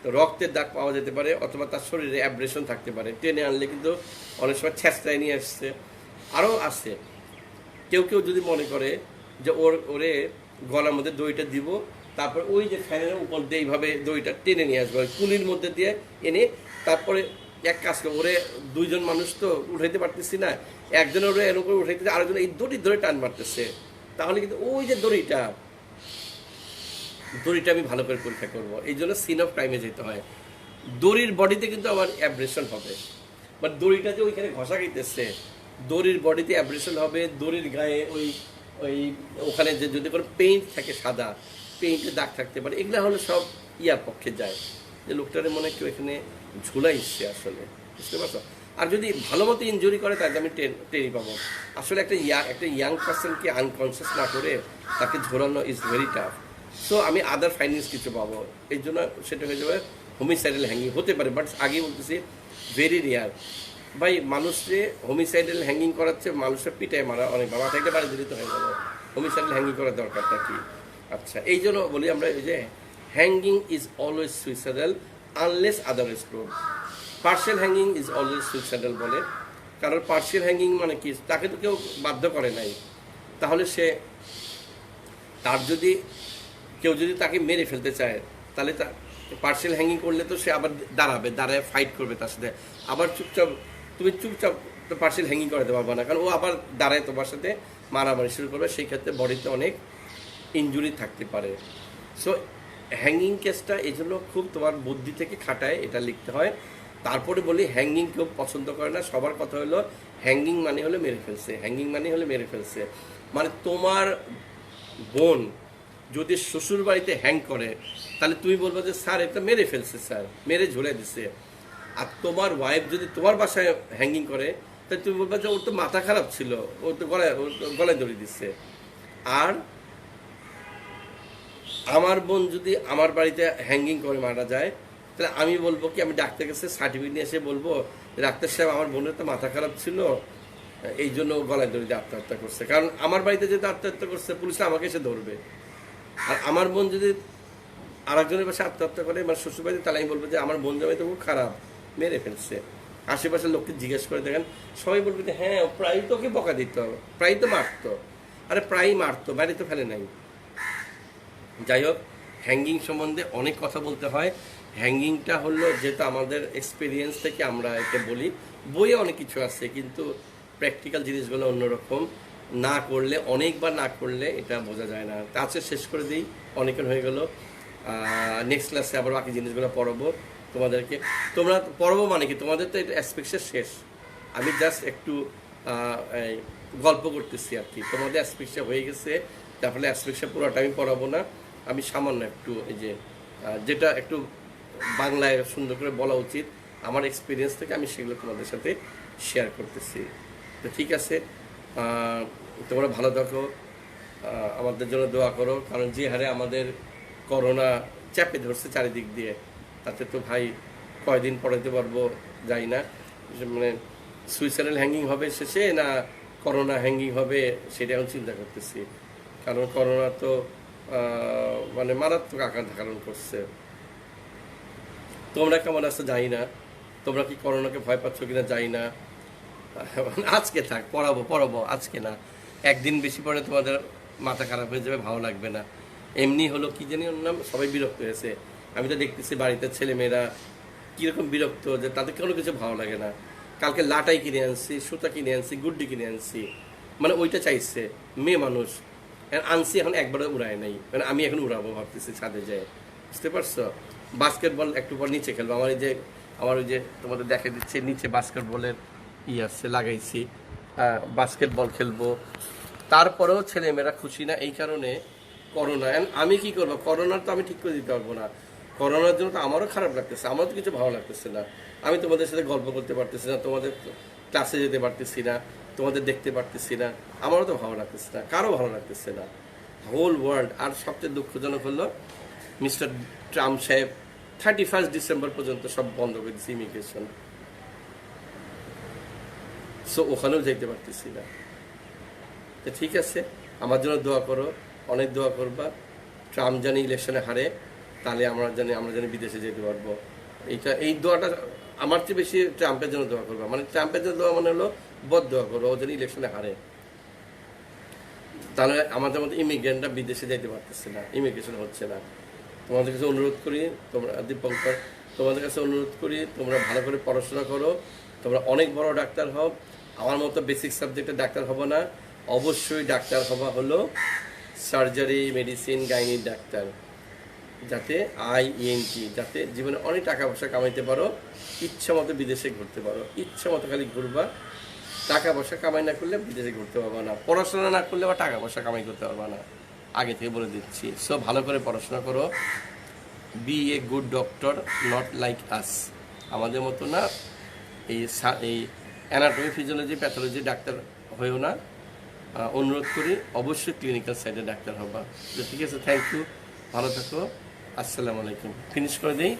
তো রক্তের দাগ পাওয়া যেতে পারে, অথবা তার শরীরে অ্যাব্রেশন থাকতে পারে। টেনে আনলে কিন্তু অনেক সময় ছেঁচড়ায় নিয়ে আসছে। আরও আছে, কেউ কেউ যদি মনে করে যে ওরে গলার মধ্যে দইটা দিব, তারপর ওই যে ফ্যানের উপর দিয়ে এইভাবে দইটা টেনে নিয়ে আসবে কুলির মধ্যে দিয়ে এনে, তারপরে এক কাজ করে ওরে 2 জন মানুষ তো উঠাইতে পারতেছি না, একজনের ওরে এরকম করে উঠাইতেছে, আরেকজন এই দড়ি ধরে টান মারতেছে, তাহলে কিন্তু ওই যে দড়িটা আমি ভালো করে পরীক্ষা করবো। এই জন্য সিন অফ ক্রাইমে যেতে হয়। দড়ির বডিতে কিন্তু আবার অ্যাব্রেশন হবে, বাট দড়িটা যে ওইখানে ঘষা খাইতেছে, দড়ির বডিতে অ্যাব্রেশন হবে, দড়ির গায়ে ওই ওই ওখানে যে যদি কোনো পেইন্ট থাকে, সাদা পেইন্টের দাগ থাকতে পারে, এগুলো হলো সব ইয়ার পক্ষে যায়, যে লোকটারে মনে কেউ এখানে ঝুলাইছে আসলে, বুঝতে পারছো? আর যদি ভালো মতো ইনজুরি করে তাহলে আমি টেরি পাবো। আসলে একটা ইয়াং পার্সনকে আনকনসিয়াস না করে তাকে ঝোলানো ইজ ভেরি টাফ। সো আমি আদার ফাইন্যান্স কিছু পাবো, এই জন্য সেটা হয়ে যাবে হোমিসাইডাল হ্যাঙ্গিং। হতে পারে, বাট আগে বলতেছি ভেরি রেয়ার। ভাই মানুষকে হোমিসাইডাল হ্যাঙ্গিং করাচ্ছে, মানুষের পিটায় মারা অনেক বাবা থাকলে বাড়ি দিলে তো হয়ে গেল, হোমিসাইডাল হ্যাঙ্গিং করার দরকারটা কি? আচ্ছা, এই জন্য বলি আমরা এই যে hanging is always suicidal unless other explore. Partial hanging is always suicidal বলে, কারণ পার্শিয়াল হ্যাঙ্গিং মানে কি, তাকে তো কেউ বাধ্য করে নাই, তাহলে সে তার যদি কেউ যদি তাকে মেরে ফেলতে চায়, তাহলে তার পার্শিয়াল হ্যাঙ্গিং করলে তো সে আবার দাঁড়ায় ফাইট করবে তার সাথে, আবার তুমি চুপচাপ তো পার্শিয়াল হ্যাঙ্গিং করাতে পারবে না, কারণ ও আবার দাঁড়ায় তোমার সাথে মারামারি শুরু করবে, সেই ক্ষেত্রে বডিতে অনেক ইনজুরি থাকতে পারে। সো হ্যাঙ্গিং কেসটা এই জন্য খুব তোমার বুদ্ধি থেকে খাটায় এটা লিখতে হয়। তারপরে বলি হ্যাঙ্গিং কেউ পছন্দ করে না, সবার কথা হলো হ্যাঙ্গিং মানে হলো মেরে ফেলছে, হ্যাঙ্গিং মানে হলো মেরে ফেলছে। মানে তোমার বোন যদি শ্বশুর বাড়িতে হ্যাং করে তাহলে তুমি বলবো যে স্যার এটা মেরে ফেলছে, স্যার মেরে ঝুলে দিছে। আর তোমার ওয়াইফ যদি তোমার বাসায় হ্যাঙ্গিং করে তাহলে তুমি বলবা যে ওর তো মাথা খারাপ ছিল, ওর তো গলায় দড়ি দিচ্ছে। আর আমার বোন যদি আমার বাড়িতে হ্যাঙ্গিং করে মারা যায় তাহলে আমি বলবো কি, আমি ডাক্তার কাছে সার্টিফিকেট নিয়ে এসে বলবো ডাক্তার সাহেব আমার বোনের তো মাথা খারাপ ছিল, এই জন্য গলায় দড়ি দিয়ে আত্মহত্যা করছে। কারণ আমার বাড়িতে যেহেতু আত্মহত্যা করছে পুলিশ আমাকে এসে ধরবে। আর আমার বোন যদি আরেকজনের বাসায় আত্মহত্যা করে আমার শ্বশুর বাড়িতে, তাহলে আমি বলবো যে আমার বোন জামাই তো খুব খারাপ, মেরে ফেলছে। আশেপাশের লোককে জিজ্ঞেস করে দেখেন, সবাই বলবে যে হ্যাঁ প্রায় তো ওকে বকা দিত, প্রায় তো মারতো। আরে প্রায়ই মারতো, বাইরে তো ফেলে নাই। যাই হোক, হ্যাঙ্গিং সম্বন্ধে অনেক কথা বলতে হয়। হ্যাঙ্গিংটা হলো যেটা আমাদের এক্সপিরিয়েন্স থেকে আমরা এটা বলি, বইয়ে অনেক কিছু আছে কিন্তু প্র্যাকটিক্যাল জিনিসগুলো অন্যরকম। না করলে, অনেকবার না করলে এটা বোঝা যায় না। তা আজকে শেষ করে দিই, অনেকের হয়ে গেল। নেক্সট ক্লাসে আবার বাকি জিনিসগুলো পড়াবো তোমাদেরকে। তোমরা পড়াবো মানে কি, তোমাদের তো এটা অ্যাসপেক্টসের শেষ, আমি জাস্ট একটু গল্প করতেছি আর কি। তোমাদের অ্যাসপেক্টসে হয়ে গেছে, তারপরে অ্যাসপেক্টসে পুরোটা আমি পড়াবো না। আমি সামান্য একটু এই যে যেটা একটু বাংলায় সুন্দর করে বলা উচিত আমার এক্সপিরিয়েন্স থেকে, আমি সেগুলো তোমাদের সাথে শেয়ার করতেছি। তো ঠিক আছে, তোমরা ভালো থাকো, আমাদের জন্য দোয়া করো। কারণ যে হারে আমাদের করোনা চাপে ধরছে চারিদিক দিয়ে, তাতে তো ভাই কয়দিন পড়াতে পারবো যাই না। মানে সুইসাইডাল হ্যাঙ্গিং হবে শেষে না করোনা হ্যাঙ্গিং হবে সেটা এখন চিন্তা করতেছি। কারণ করোনা তো মানে মারাত্মক আকার ধারণ করছে। তোমরা কেমন আছো জানি না, তোমরা কি করোনাকে ভয় পাচ্ছ কিনা জানি না। আজকে থাক, পড়াবো আজকে না, একদিন বেশি পরে তোমাদের মাথা খারাপ হয়ে যাবে, ভালো লাগবে না। এমনি হলো কি জানি ওর নাম, সবাই বিরক্ত হয়েছে। আমি তো দেখতেছি বাড়িতে ছেলেমেয়েরা কীরকম বিরক্ত, যে তাদের কোনো কিছু ভালো লাগে না। কালকে লাটাই কিনে আনছি, সুতা কিনে আনছি, গুড্ডি কিনে আনছি, মানে ওইটা চাইছে মেয়ে মানুষ। আনছি এখন একবারে উড়ায় নাই, মানে আমি এখন উড়াবো ভাবতেছি ছাদে যায়, বুঝতে পারছো। বাস্কেটবল একটু পর নিচে খেলবো, আমার ওই যে তোমাদের দেখা দিচ্ছে নিচে বাস্কেটবলের আসছে লাগাইছি, বাস্কেটবল খেলবো। তারপরেও ছেলেমেয়েরা খুশি না, এই কারণে করোনা। আমি কি করবো, করোনার তো আমি ঠিক করে দিতে পারবো না। করোনার জন্য তো আমারও খারাপ লাগতেছে, আমারও তো কিছু ভালো লাগতেছে না। আমি তোমাদের সাথে গল্প করতে পারতেছি না, তোমাদের ক্লাসে যেতে পারতেছি না, তোমাদের দেখতে পারতেছি না, আমারও তো ভালো লাগতেছে না, কারো ভালো লাগতেছে না, হোল ওয়ার্ল্ড। আর সবচেয়ে দুঃখজনক হলো মিস্টার ট্রাম্প সাহেব 31 ডিসেম্বর পর্যন্ত সব বন্ধ করে দিচ্ছে ইমিগ্রেশন। সো ওখানেও যেতে পারতেছি না। তো ঠিক আছে, আমার জন্য দোয়া করো, অনেক দোয়া করবা। ট্রাম্প জানি ইলেকশনে হারে, তাহলে আমরা জানি বিদেশে যেতে পারবো। এই দোয়াটা আমার চেয়ে বেশি ট্রাম্পের জন্য দোয়া করবা। মানে ট্রাম্পের জন্য দোয়া মানে হলো বদ দোয়া করো, ও যেন ইলেকশনে হারে। তাহলে আমাদের মধ্যে ইমিগ্রেন্টরা বিদেশে যেতে পারতেছে না, ইমিগ্রেশন হচ্ছে না। তোমাদের কাছে অনুরোধ করি, তোমরা দীপঙ্কর, তোমাদের কাছে অনুরোধ করি তোমরা ভালো করে পড়াশোনা করো, তোমরা অনেক বড় ডাক্তার হও। আমার মতো বেসিক সাবজেক্টে ডাক্তার হবো না, অবশ্যই ডাক্তার হওয়া হলো সার্জারি, মেডিসিন, গাইনির ডাক্তার, যাতে IENT, যাতে জীবনে অনেক টাকা পয়সা কামাইতে পারো, ইচ্ছা মতো বিদেশে ঘুরতে পারো। ইচ্ছা মতো খালি ঘুরবা, টাকা পয়সা কামাই না করলে বিদেশে ঘুরতে পারবা না, পড়াশোনা না করলে বা টাকা পয়সা কামাই করতে পারবা না, আগে থেকে বলে দিচ্ছি। সো ভালো করে পড়াশোনা করো, be a good doctor, not like us. আমাদের মতো না, এই অ্যানাটমি, ফিজিওলজি, প্যাথোলজি ডাক্তার হয়েও না। অনুরোধ করি অবশ্যই ক্লিনিক্যাল সাইডে ডাক্তার হবা। তো ঠিক আছে, থ্যাংক ইউ, ভালো থাকো, আসসালামু আলাইকুম। ফিনিশ করে দিই।